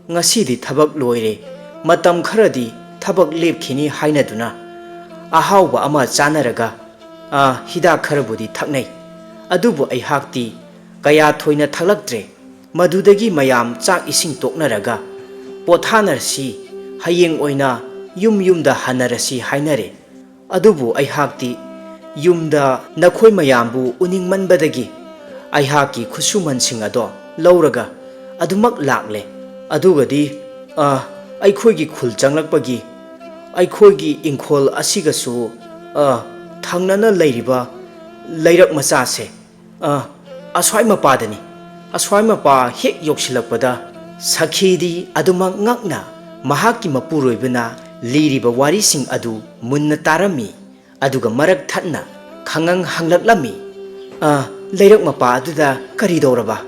ꯉꯁꯤꯗꯤ ꯊꯕꯛ ꯂꯣꯏꯔꯦ, ꯃꯇꯝ ꯈꯔꯗꯤ ꯊꯕꯛ ꯂꯦꯞꯈꯤꯅꯤ ꯍꯥꯏꯅꯗꯨꯅ ꯑꯍꯥꯎꯕ ꯑꯃ ꯆꯥꯅꯔꯒ ꯍꯤꯗꯥꯛ ꯈꯔꯕꯨꯗꯤ ꯊꯛꯅꯩ꯫ ꯑꯗꯨꯕꯨ ꯑꯩꯍꯥꯛꯇꯤ ꯀꯌꯥ ꯊꯣꯏꯅ ꯊꯛꯂꯛꯇ꯭ꯔꯦ꯫ ꯃꯗꯨꯗꯒꯤ ꯃꯌꯥꯝ ꯆꯥꯛ ꯏꯁꯤꯡ ꯇꯣꯛꯅꯔꯒ ꯄꯣꯊꯥꯅꯔꯁꯤ, ꯍꯌꯦꯡ ꯑꯣꯏꯅ ꯌꯨꯝꯗ ꯍꯟꯅꯔꯁꯤ ꯍꯥꯏꯅꯔꯦ꯫ ꯑꯗꯨꯕꯨ ꯑꯩꯍꯥꯛꯇꯤ ꯌꯨꯝꯗ ꯅꯈꯣꯏ ꯃꯌꯥꯝꯕꯨ ꯎꯅꯤꯡꯃꯟꯕꯗꯒꯤ ꯑꯩꯍꯥꯛꯀꯤ ꯈꯨꯠꯁꯨꯃꯟꯁꯤꯡ ꯑꯗꯣ ꯂꯧꯔꯒ ꯑꯗꯨꯃꯛ ꯂꯥꯛꯂꯦ꯫ ꯑꯗꯨꯒꯗꯤ ꯑꯩꯈꯣꯏꯒꯤ ꯈꯨꯜ ꯆꯪꯂꯛꯄꯒꯤ ꯑꯩꯈꯣꯏꯒꯤ ꯏꯪꯈꯣꯜ ꯑꯁꯤꯒꯁꯨ ꯊꯪꯅꯅ ꯂꯩꯔꯤꯕ ꯂꯩꯔꯛ ꯃꯆꯥꯁꯦ ꯑꯁ꯭ꯋꯥꯏ ꯃꯄꯥꯗꯅꯤ꯫ ꯑꯁ꯭ꯋꯥꯏ ꯃꯄꯥ ꯍꯦꯛ ꯌꯧꯁꯤꯜꯂꯛꯄꯗ ꯁꯈꯤꯗꯤ ꯑꯗꯨꯃꯛ ꯉꯛꯅ ꯃꯍꯥꯛꯀꯤ ꯃꯄꯨꯔꯣꯏꯕꯅ ꯂꯤꯔꯤꯕ ꯋꯥꯔꯤꯁꯤꯡ ꯑꯗꯨ ꯃꯨꯟꯅ ꯇꯥꯔꯝꯃꯤ꯫ ꯑꯗꯨꯒ ꯃꯔꯛ ꯊꯠꯅ ꯈꯪꯉꯪ ꯍꯪꯂꯛꯂꯝꯃꯤ꯫ ꯂꯩꯔꯛ ꯃꯄꯥ ꯑꯗꯨꯗ ꯀꯔꯤꯗꯧꯔꯕ?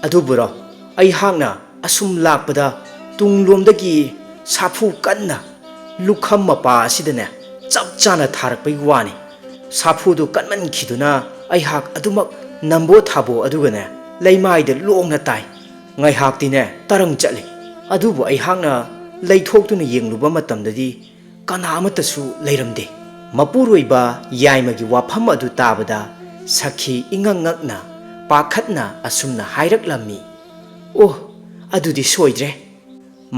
ꯑꯗꯨꯕꯨꯔꯣ, ꯑꯩꯍꯥꯛꯅ ꯑꯁꯨꯝ ꯂꯥꯛꯄꯗ ꯇꯨꯡꯂꯣꯝꯗꯒꯤ ꯁꯥꯐꯨ ꯀꯟꯅ ꯂꯨꯈꯝ ꯃꯄꯥ ꯑꯁꯤꯗꯅꯦ ꯆꯞ ꯆꯥꯅ ꯊꯥꯔꯛꯄꯒꯤ ꯋꯥꯅꯤ꯫ ꯁꯥꯐꯨꯗꯨ ꯀꯟꯃꯟꯈꯤꯗꯨꯅ ꯑꯩꯍꯥꯛ ꯑꯗꯨꯃꯛ ꯅꯝꯕꯣ ꯊꯥꯕꯣ ꯑꯗꯨꯒꯅꯦ ꯂꯩꯃꯥꯏꯗ ꯂꯣꯡꯅ ꯇꯥꯏ꯫ ꯉꯥꯏꯍꯥꯛꯇꯤꯅꯦ ꯇꯔꯪ ꯆꯠꯂꯤ꯫ ꯑꯗꯨꯕꯨ ꯑꯩꯍꯥꯛꯅ ꯂꯩꯊꯣꯛꯇꯨꯅ ꯌꯦꯡꯂꯨꯕ ꯃꯇꯝꯗꯗꯤ ꯀꯅꯥ ꯑꯃꯠꯇꯁꯨ ꯂꯩꯔꯝꯗꯦ꯫ ꯃꯄꯨꯔꯣꯏꯕ ꯌꯥꯏꯃꯒꯤ ꯋꯥꯐꯝ ꯑꯗꯨ ꯇꯥꯕꯗ ꯁꯈꯤ ꯏꯉꯛ ꯉꯛꯅ ꯄꯥꯈꯠꯅ ꯑꯁꯨꯝꯅ ꯍꯥꯏꯔꯛꯂꯝꯃꯤ꯫ ꯑꯗꯨꯗꯤ ꯁꯣꯏꯗ꯭ꯔꯦ꯫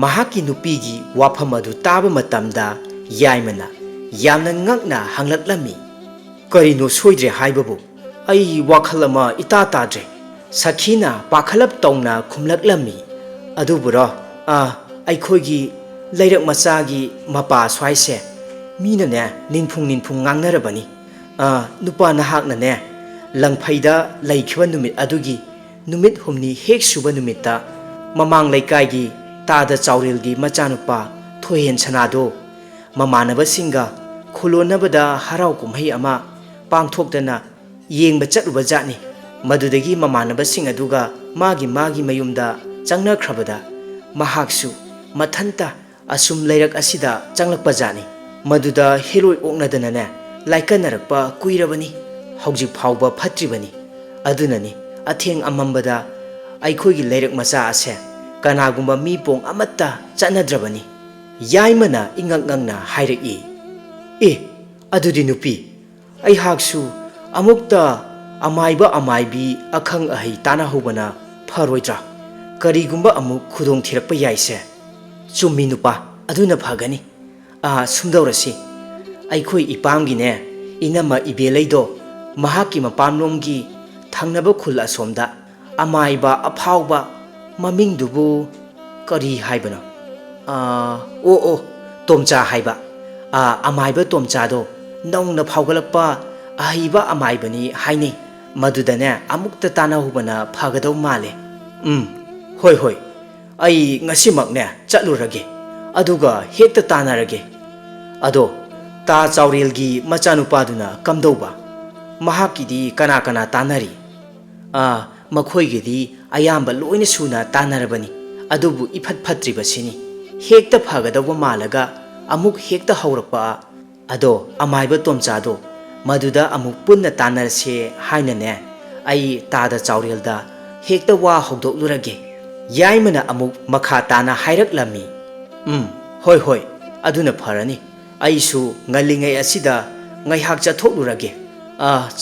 ꯃꯍꯥꯛꯀꯤ ꯅꯨꯄꯤꯒꯤ ꯋꯥꯐꯝ ꯑꯗꯨ ꯇꯥꯕ ꯃꯇꯝꯗ ꯌꯥꯏꯃꯅ ꯌꯥꯝꯅ ꯉꯛꯅ ꯍꯪꯂꯛꯂꯝꯃꯤ꯫ ꯀꯔꯤꯅꯣ ꯁꯣꯏꯗ꯭ꯔꯦ ꯍꯥꯏꯕꯕꯨ? ꯑꯩ ꯋꯥꯈꯜ ꯑꯃ ꯏꯇꯥ ꯇꯥꯗ꯭ꯔꯦ꯫ ꯁꯈꯤꯅ ꯄꯥꯈꯠꯂꯞ ꯇꯧꯅ ꯈꯨꯝꯂꯛꯂꯝꯃꯤ꯫ ꯑꯗꯨꯕꯨꯔꯣ, ꯑꯩꯈꯣꯏꯒꯤ ꯂꯩꯔꯛ ꯃꯆꯥꯒꯤ ꯃꯄꯥ ꯁ꯭ꯋꯥꯏꯁꯦ ꯃꯤꯅꯅꯦ ꯅꯤꯡꯐꯨꯡ ꯉꯥꯡꯅꯔꯕꯅꯤ꯫ ꯅꯨꯄꯥ ꯅꯍꯥꯛꯅꯅꯦ ꯂꯪꯐꯩꯗ ꯂꯩꯈꯤꯕ ꯅꯨꯃꯤꯠ ꯑꯗꯨꯒꯤ ꯅꯨꯃꯤꯠ ꯍꯨꯝꯅꯤ ꯍꯦꯛ ꯁꯨꯕ ꯅꯨꯃꯤꯠꯇ ꯃꯃꯥꯡ ꯂꯩꯀꯥꯏꯒꯤ ꯇꯥꯗ ꯆꯥꯎꯔꯦꯜꯒꯤ ꯃꯆꯥꯅꯨꯄꯥ ꯊꯣꯏꯍꯦꯟ ꯁꯅꯥꯗꯣ ꯃꯃꯥꯟꯅꯕꯁꯤꯡꯒ ꯈꯨꯂꯣꯟꯅꯕꯗ ꯍꯔꯥꯎ ꯀꯨꯝꯍꯩ ꯑꯃ ꯄꯥꯡꯊꯣꯛꯇꯅ ꯌꯦꯡꯕ ꯆꯠꯂꯨꯕ ꯖꯥꯠꯅꯤ꯫ ꯃꯗꯨꯗꯒꯤ ꯃꯃꯥꯟꯅꯕꯁꯤꯡ ꯑꯗꯨꯒ ꯃꯥꯒꯤ ꯃꯌꯨꯝꯗ ꯆꯪꯅꯈ꯭ꯔꯕꯗ ꯃꯍꯥꯛꯁꯨ ꯃꯊꯟꯇ ꯑꯁꯨꯝ ꯂꯩꯔꯛ ꯑꯁꯤꯗ ꯆꯪꯂꯛꯄ ꯖꯥꯠꯅꯤ꯫ ꯃꯗꯨꯗ ꯍꯦꯔꯣꯏ ꯑꯣꯛꯅꯗꯅꯅꯦ ꯂꯥꯏꯀꯠꯅꯔꯛꯄ ꯀꯨꯏꯔꯕꯅꯤ, ꯍꯧꯖꯤꯛ ꯐꯥꯎꯕ ꯐꯠꯇ꯭ꯔꯤꯕꯅꯤ꯫ ꯑꯗꯨꯅꯅꯤ ꯑꯊꯦꯡ ꯑꯃꯝꯕꯗ ꯑꯩꯈꯣꯏꯒꯤ ꯂꯩꯔꯛ ꯃꯆꯥ ꯑꯁꯦ ꯀꯅꯥꯒꯨꯝꯕ ꯃꯤ ꯄꯣꯡ ꯑꯃꯠꯇ ꯆꯠꯅꯗ꯭ꯔꯕꯅꯤ꯫ ꯌꯥꯏꯃꯅ ꯏꯉꯛ ꯉꯛꯅ ꯍꯥꯏꯔꯛꯏ꯫ ꯑꯗꯨꯗꯤ ꯅꯨꯄꯤ, ꯑꯩꯍꯥꯛꯁꯨ ꯑꯃꯨꯛꯇ ꯑꯃꯥꯏꯕ ꯑꯃꯥꯏꯕꯤ ꯑꯈꯪ ꯑꯍꯩ ꯇꯥꯟꯅꯍꯧꯕꯅ ꯐꯔꯣꯏꯗ꯭ꯔꯥ? ꯀꯔꯤꯒꯨꯝꯕ ꯑꯃꯨꯛ ꯈꯨꯗꯣꯡ ꯊꯤꯔꯛꯄ ꯌꯥꯏꯁꯦ꯫ ꯆꯨꯝꯃꯤ ꯅꯨꯄꯥ, ꯑꯗꯨꯅ ꯐꯒꯅꯤ꯫ ꯁꯨꯝꯗꯧꯔꯁꯤ, ꯑꯩꯈꯣꯏ ꯏꯄꯥꯝꯒꯤꯅꯦ ꯏꯅꯝꯃ ꯏꯕꯦꯂꯩꯗꯣ ꯃꯍꯥꯛꯀꯤ ꯃꯄꯥꯝꯂꯣꯝꯒꯤ ꯊꯪꯅꯕ ꯈꯨꯜ ꯑꯁꯣꯝꯗ ꯑꯃꯥꯏꯕ ꯑꯐꯥꯎꯕ, ꯃꯃꯤꯡꯗꯨꯕꯨ ꯀꯔꯤ ꯍꯥꯏꯕꯅꯣ? ꯇꯣꯝꯆꯥ ꯍꯥꯏꯕ, ꯑꯃꯥꯏꯕ ꯇꯣꯝꯆꯥꯗꯣ ꯅꯧꯅ ꯐꯥꯎꯒꯠꯂꯛꯄ ꯑꯍꯩꯕ ꯑꯃꯥꯏꯕꯅꯤ ꯍꯥꯏꯅꯩ꯫ ꯃꯗꯨꯗꯅꯦ ꯑꯃꯨꯛꯇ ꯇꯥꯟꯅꯍꯧꯕꯅ ꯐꯒꯗꯧ ꯃꯥꯜꯂꯦ꯫ ꯍꯣꯏ, ꯑꯩ ꯉꯁꯤꯃꯛꯅꯦ ꯆꯠꯂꯨꯔꯒꯦ, ꯑꯗꯨꯒ ꯍꯦꯛꯇ ꯇꯥꯟꯅꯔꯒꯦ꯫ ꯑꯗꯣ ꯇꯥ ꯆꯥꯎꯔꯦꯜꯒꯤ ꯃꯆꯥꯅꯨꯄꯥꯗꯨꯅ ꯀꯝꯗꯧꯕ? ꯃꯍꯥꯛꯀꯤꯗꯤ ꯀꯅꯥ ꯇꯥꯟꯅꯔꯤ? ꯃꯈꯣꯏꯒꯤꯗꯤ ꯑꯌꯥꯝꯕ ꯂꯣꯏꯅ ꯁꯨꯅ ꯇꯥꯟꯅꯔꯕꯅꯤ꯫ ꯑꯗꯨꯕꯨ ꯏꯐꯠ ꯐꯠꯇ꯭ꯔꯤꯕꯁꯤꯅꯤ, ꯍꯦꯛꯇ ꯐꯒꯗꯧꯕ ꯃꯥꯜꯂꯒ ꯑꯃꯨꯛ ꯍꯦꯛꯇ ꯍꯧꯔꯛꯄ꯫ ꯑꯗꯣ ꯑꯃꯥꯏꯕ ꯇꯣꯝꯆꯥꯗꯣ ꯃꯗꯨꯗ ꯑꯃꯨꯛ ꯄꯨꯟꯅ ꯇꯥꯟꯅꯔꯁꯦ ꯍꯥꯏꯅꯅꯦ ꯑꯩ ꯇꯥꯗ ꯆꯥꯎꯔꯦꯜꯗ ꯍꯦꯛꯇ ꯋꯥ ꯍꯧꯗꯣꯛꯂꯨꯔꯒꯦ꯫ ꯌꯥꯏꯃꯅ ꯑꯃꯨꯛ ꯃꯈꯥ ꯇꯥꯅ ꯍꯥꯏꯔꯛꯂꯝꯃꯤ꯫ ꯍꯣꯏ, ꯑꯗꯨꯅ ꯐꯔꯅꯤ꯫ ꯑꯩꯁꯨ ꯉꯜꯂꯤꯉꯩ ꯑꯁꯤꯗ ꯉꯥꯏꯍꯥꯛ ꯆꯠꯊꯣꯛꯂꯨꯔꯒꯦ꯫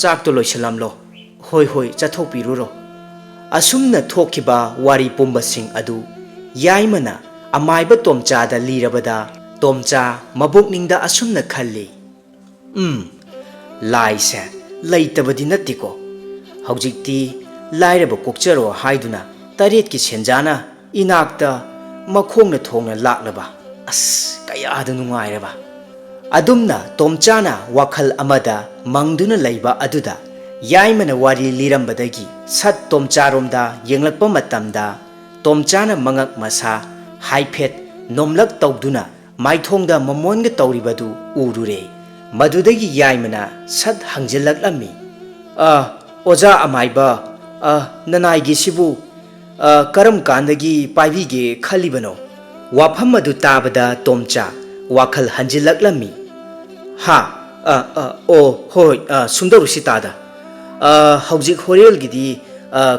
ꯆꯥꯛꯇꯣ ꯂꯣꯏꯁꯤꯜꯂꯝꯂꯣ꯫ ꯍꯣꯏ, ꯆꯠꯊꯣꯛꯄꯤꯔꯨꯔꯣ꯫ ꯑꯁꯨꯝꯅ ꯊꯣꯛꯈꯤꯕ ꯋꯥꯔꯤ ꯄꯨꯝꯕꯁꯤꯡ ꯑꯗꯨ ꯌꯥꯏꯃꯅ ꯑꯃꯥꯏꯕ ꯇꯣꯝꯆꯥꯗ ꯂꯤꯔꯕꯗ ꯇꯣꯝꯆꯥ ꯃꯕꯨꯛꯅꯤꯡꯗ ꯑꯁꯨꯝꯅ ꯈꯜꯂꯤ꯫ ꯂꯥꯏꯁꯦ ꯂꯩꯇꯕꯗꯤ ꯅꯠꯇꯦꯀꯣ꯫ ꯍꯧꯖꯤꯛꯇꯤ ꯂꯥꯏꯔꯕ ꯀꯣꯛꯆꯔꯣ ꯍꯥꯏꯗꯨꯅ ꯇꯔꯦꯠꯀꯤ ꯁꯦꯟꯖꯥꯅ ꯏꯅꯥꯛꯇ ꯃꯈꯣꯡꯅ ꯊꯣꯡꯅ ꯂꯥꯛꯂꯕ꯫ ꯀꯌꯥꯗ ꯅꯨꯡꯉꯥꯏꯔꯕ! ꯑꯗꯨꯝꯅ ꯇꯣꯝꯆꯥꯅ ꯋꯥꯈꯜ ꯑꯃꯗ ꯃꯪꯗꯨꯅ ꯂꯩꯕ ꯑꯗꯨꯗ ꯌꯥꯏꯃꯅ ꯋꯥꯔꯤ ꯂꯤꯔꯝꯕꯗꯒꯤ ꯁꯠ ꯇꯣꯝꯆꯥꯔꯣꯝꯗ ꯌꯦꯡꯂꯛꯄ ꯃꯇꯝꯗ ꯇꯣꯝꯆꯥꯅ ꯃꯉꯛ ꯃꯁꯥ ꯍꯥꯏꯐꯦꯠ ꯅꯣꯝꯂꯛ ꯇꯧꯗꯨꯅ ꯃꯥꯏꯊꯣꯡꯗ ꯃꯃꯣꯟꯒ ꯇꯧꯔꯤꯕꯗꯨ ꯎꯔꯨꯔꯦ꯫ ꯃꯗꯨꯗꯒꯤ ꯌꯥꯏꯃꯅ ꯁꯠ ꯍꯪꯖꯤꯜꯂꯛꯂꯝꯃꯤ꯫ ꯑꯣꯖꯥ ꯑꯃꯥꯏꯕ, ꯅꯅꯥꯏꯒꯤꯁꯤꯕꯨ ꯀꯔꯝ ꯀꯥꯟꯗꯒꯤ ꯄꯥꯏꯕꯤꯒꯦ ꯈꯜꯂꯤꯕꯅꯣ? ꯋꯥꯐꯝ ꯑꯗꯨ ꯇꯥꯕꯗ ꯇꯣꯝꯆꯥ ꯋꯥꯈꯜ ꯍꯟꯖꯤꯜꯂꯛꯂꯝꯃꯤ꯫ ꯍꯥ, ꯍꯣꯏ, ꯁꯨꯝꯗꯧꯔꯨꯁꯤ ꯇꯥꯗ꯫ ꯍꯧꯖꯤꯛ ꯍꯣꯔꯦꯜꯒꯤꯗꯤ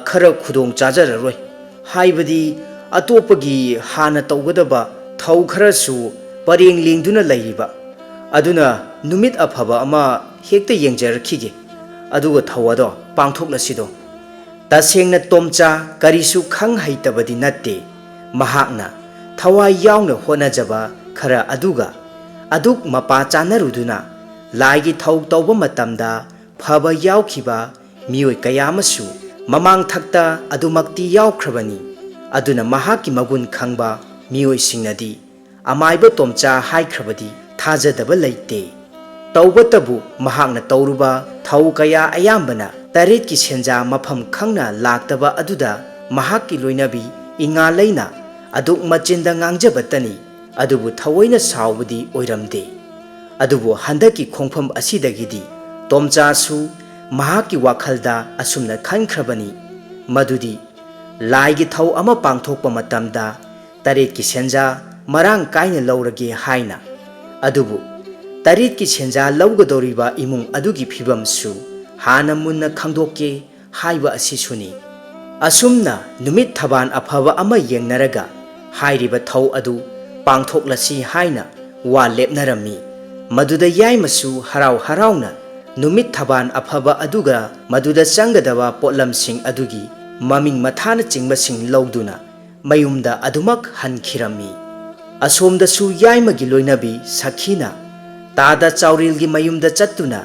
ꯈꯔ ꯈꯨꯗꯣꯡ ꯆꯥꯖꯔꯔꯣꯏ꯫ ꯍꯥꯏꯕꯗꯤ ꯑꯇꯣꯞꯄꯒꯤ ꯍꯥꯟꯅ ꯇꯧꯒꯗꯕ ꯊꯧ ꯈꯔꯁꯨ ꯄꯔꯦꯡ ꯂꯦꯡꯗꯨꯅ ꯂꯩꯔꯤꯕ꯫ ꯑꯗꯨꯅ ꯅꯨꯃꯤꯠ ꯑꯐꯕ ꯑꯃ ꯍꯦꯛꯇ ꯌꯦꯡꯖꯔꯛꯈꯤꯒꯦ, ꯑꯗꯨꯒ ꯊꯧ ꯑꯗꯣ ꯄꯥꯡꯊꯣꯛꯂꯁꯤꯗꯣ꯫ ꯇꯁꯦꯡꯅ ꯇꯣꯝꯆꯥ ꯀꯔꯤꯁꯨ ꯈꯪ ꯍꯩꯇꯕꯗꯤ ꯅꯠꯇꯦ꯫ ꯃꯍꯥꯛꯅ ꯊꯋꯥꯏ ꯌꯥꯎꯅ ꯍꯣꯠꯅꯖꯕ ꯈꯔ ꯑꯗꯨꯒ ꯑꯗꯨꯛ ꯃꯄꯥ ꯆꯥꯟꯅꯔꯨꯗꯨꯅ ꯂꯥꯏꯒꯤ ꯊꯧ ꯇꯧꯕ ꯃꯇꯝꯗ ꯐꯕ ꯌꯥꯎꯈꯤꯕ ꯃꯤꯑꯣꯏ ꯀꯌꯥ ꯑꯃꯁꯨ ꯃꯃꯥꯡꯊꯛꯇ ꯑꯗꯨꯃꯛꯇꯤ ꯌꯥꯎꯈ꯭ꯔꯕꯅꯤ꯫ ꯑꯗꯨꯅ ꯃꯍꯥꯛꯀꯤ ꯃꯒꯨꯟ ꯈꯪꯕ ꯃꯤꯑꯣꯏꯁꯤꯡꯅꯗꯤ ꯑꯃꯥꯏꯕ ꯇꯣꯝꯆꯥ ꯍꯥꯏꯈ꯭ꯔꯕꯗꯤ ꯊꯥꯖꯗꯕ ꯂꯩꯇꯦ꯫ ꯇꯧꯕꯇꯕꯨ ꯃꯍꯥꯛꯅ ꯇꯧꯔꯨꯕ ꯊꯧ ꯀꯌꯥ ꯑꯌꯥꯝꯕꯅ ꯇꯔꯦꯠꯀꯤ ꯁꯦꯟꯖꯥ ꯃꯐꯝ ꯈꯪꯅ ꯂꯥꯛꯇꯕ ꯑꯗꯨꯗ ꯃꯍꯥꯛꯀꯤ ꯂꯣꯏꯅꯕꯤ ꯏꯉꯥꯂꯩꯅ ꯑꯗꯨꯛ ꯃꯆꯤꯟꯗ ꯉꯥꯡꯖꯕꯇꯅꯤ, ꯑꯗꯨꯕꯨ ꯊꯑꯣꯏꯅ ꯁꯥꯎꯕꯗꯤ ꯑꯣꯏꯔꯝꯗꯦ꯫ ꯑꯗꯨꯕꯨ ꯍꯟꯗꯛꯀꯤ ꯈꯣꯡꯐꯝ ꯑꯁꯤꯗꯒꯤꯗꯤ ꯇꯣꯝꯆꯥꯁꯨ ꯃꯍꯥꯛꯀꯤ ꯋꯥꯈꯜꯗ ꯑꯁꯨꯝꯅ ꯈꯟꯈ꯭ꯔꯕꯅꯤ ꯃꯗꯨꯗꯤ ꯂꯥꯏꯒꯤ ꯊꯧ ꯑꯃ ꯄꯥꯡꯊꯣꯛꯄ ꯃꯇꯝꯗ ꯇꯔꯦꯠꯀꯤ ꯁꯦꯟꯖꯥ ꯃꯔꯥꯡ ꯀꯥꯏꯅ ꯂꯧꯔꯒꯦ ꯍꯥꯏꯅ꯫ ꯑꯗꯨꯕꯨ ꯇꯔꯦꯠꯀꯤ ꯁꯦꯟꯖꯥ ꯂꯧꯒꯗꯧꯔꯤꯕ ꯏꯃꯨꯡ ꯑꯗꯨꯒꯤ ꯐꯤꯕꯝꯁꯨ ꯍꯥꯟꯅ ꯃꯨꯟꯅ ꯈꯪꯗꯣꯛꯀꯦ ꯍꯥꯏꯕ ꯑꯁꯤꯁꯨꯅꯤ꯫ ꯑꯁꯨꯝꯅ ꯅꯨꯃꯤꯠ ꯊꯕꯥꯟ ꯑꯐꯕ ꯑꯃ ꯌꯦꯡꯅꯔꯒ ꯍꯥꯏꯔꯤꯕ ꯊꯧ ꯑꯗꯨ ꯄꯥꯡꯊꯣꯛꯂꯁꯤ ꯍꯥꯏꯅ ꯋꯥ ꯂꯦꯞꯅꯔꯝꯃꯤ꯫ ꯃꯗꯨꯗ ꯌꯥꯏꯃꯁꯨ ꯍꯔꯥꯎ ꯍꯔꯥꯎꯅ ꯅꯨꯃꯤꯠ ꯊꯕꯥꯟ ꯑꯐꯕ ꯑꯗꯨꯒ ꯃꯗꯨꯗ ꯆꯪꯒꯗꯕ ꯄꯣꯠꯂꯝꯁꯤꯡ ꯑꯗꯨꯒꯤ ꯃꯃꯤꯡ ꯃꯊꯥꯅꯆꯤꯡꯕꯁꯤꯡ ꯂꯧꯗꯨꯅ ꯃꯌꯨꯝꯗ ꯑꯗꯨꯃꯛ ꯍꯟꯈꯤꯔꯝꯃꯤ꯫ ꯑꯁꯣꯝꯗꯁꯨ ꯌꯥꯏꯃꯒꯤ ꯂꯣꯏꯅꯕꯤ ꯁꯈꯤꯅ ꯇꯥꯗ ꯆꯥꯎꯔꯦꯜꯒꯤ ꯃꯌꯨꯝꯗ ꯆꯠꯇꯨꯅ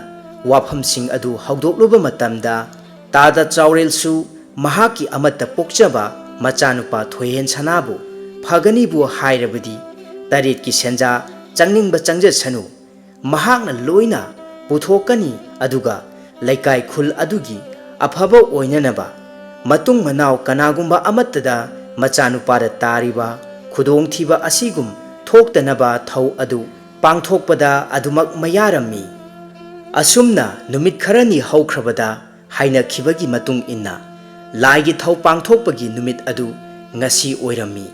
ꯋꯥꯐꯝꯁꯤꯡ ꯑꯗꯨ ꯍꯧꯗꯣꯛꯂꯨꯕ ꯃꯇꯝꯗ ꯇꯥꯗ ꯆꯥꯎꯔꯦꯜꯁꯨ ꯃꯍꯥꯛꯀꯤ ꯑꯃꯠꯇ ꯄꯣꯛꯆꯕ ꯃꯆꯥꯅꯨꯄꯥ ꯊꯣꯏꯍꯦꯟ ꯁꯅꯥꯕꯨ ꯐꯒꯅꯤꯕꯨ ꯍꯥꯏꯔꯕꯗꯤ ꯇꯔꯦꯠꯀꯤ ꯁꯦꯟꯖꯥ ꯆꯪꯅꯤꯡꯕ ꯆꯪꯖꯁꯅꯨ, ꯃꯍꯥꯛꯅ ꯂꯣꯏꯅ ꯄꯨꯊꯣꯛꯀꯅꯤ, ꯑꯗꯨꯒ ꯂꯩꯀꯥꯏ ꯈꯨꯜ ꯑꯗꯨꯒꯤ ꯑꯐꯕ ꯑꯣꯏꯅꯅꯕ ꯃꯇꯨꯡ ꯃꯅꯥꯎ ꯀꯅꯥꯒꯨꯝꯕ ꯑꯃꯠꯇꯗ ꯃꯆꯥꯅꯨꯄꯥꯗ ꯇꯥꯔꯤꯕ ꯈꯨꯗꯣꯡꯊꯤꯕ ꯑꯁꯤꯒꯨꯝ ꯊꯣꯛꯇꯅꯕ ꯊꯧ ꯑꯗꯨ ꯄꯥꯡꯊꯣꯛꯄꯗ ꯑꯗꯨꯃꯛ ꯃꯌꯥꯔꯝꯃꯤ꯫ ꯑꯁꯨꯝꯅ ꯅꯨꯃꯤꯠ ꯈꯔꯅꯤ ꯍꯧꯈ꯭ꯔꯕꯗ ꯍꯥꯏꯅꯈꯤꯕꯒꯤ ꯃꯇꯨꯡ ꯏꯟꯅ ꯂꯥꯏꯒꯤ ꯊꯧ ꯄꯥꯡꯊꯣꯛꯄꯒꯤ ꯅꯨꯃꯤꯠ ꯑꯗꯨ ꯉꯁꯤ ꯑꯣꯏꯔꯝꯃꯤ꯫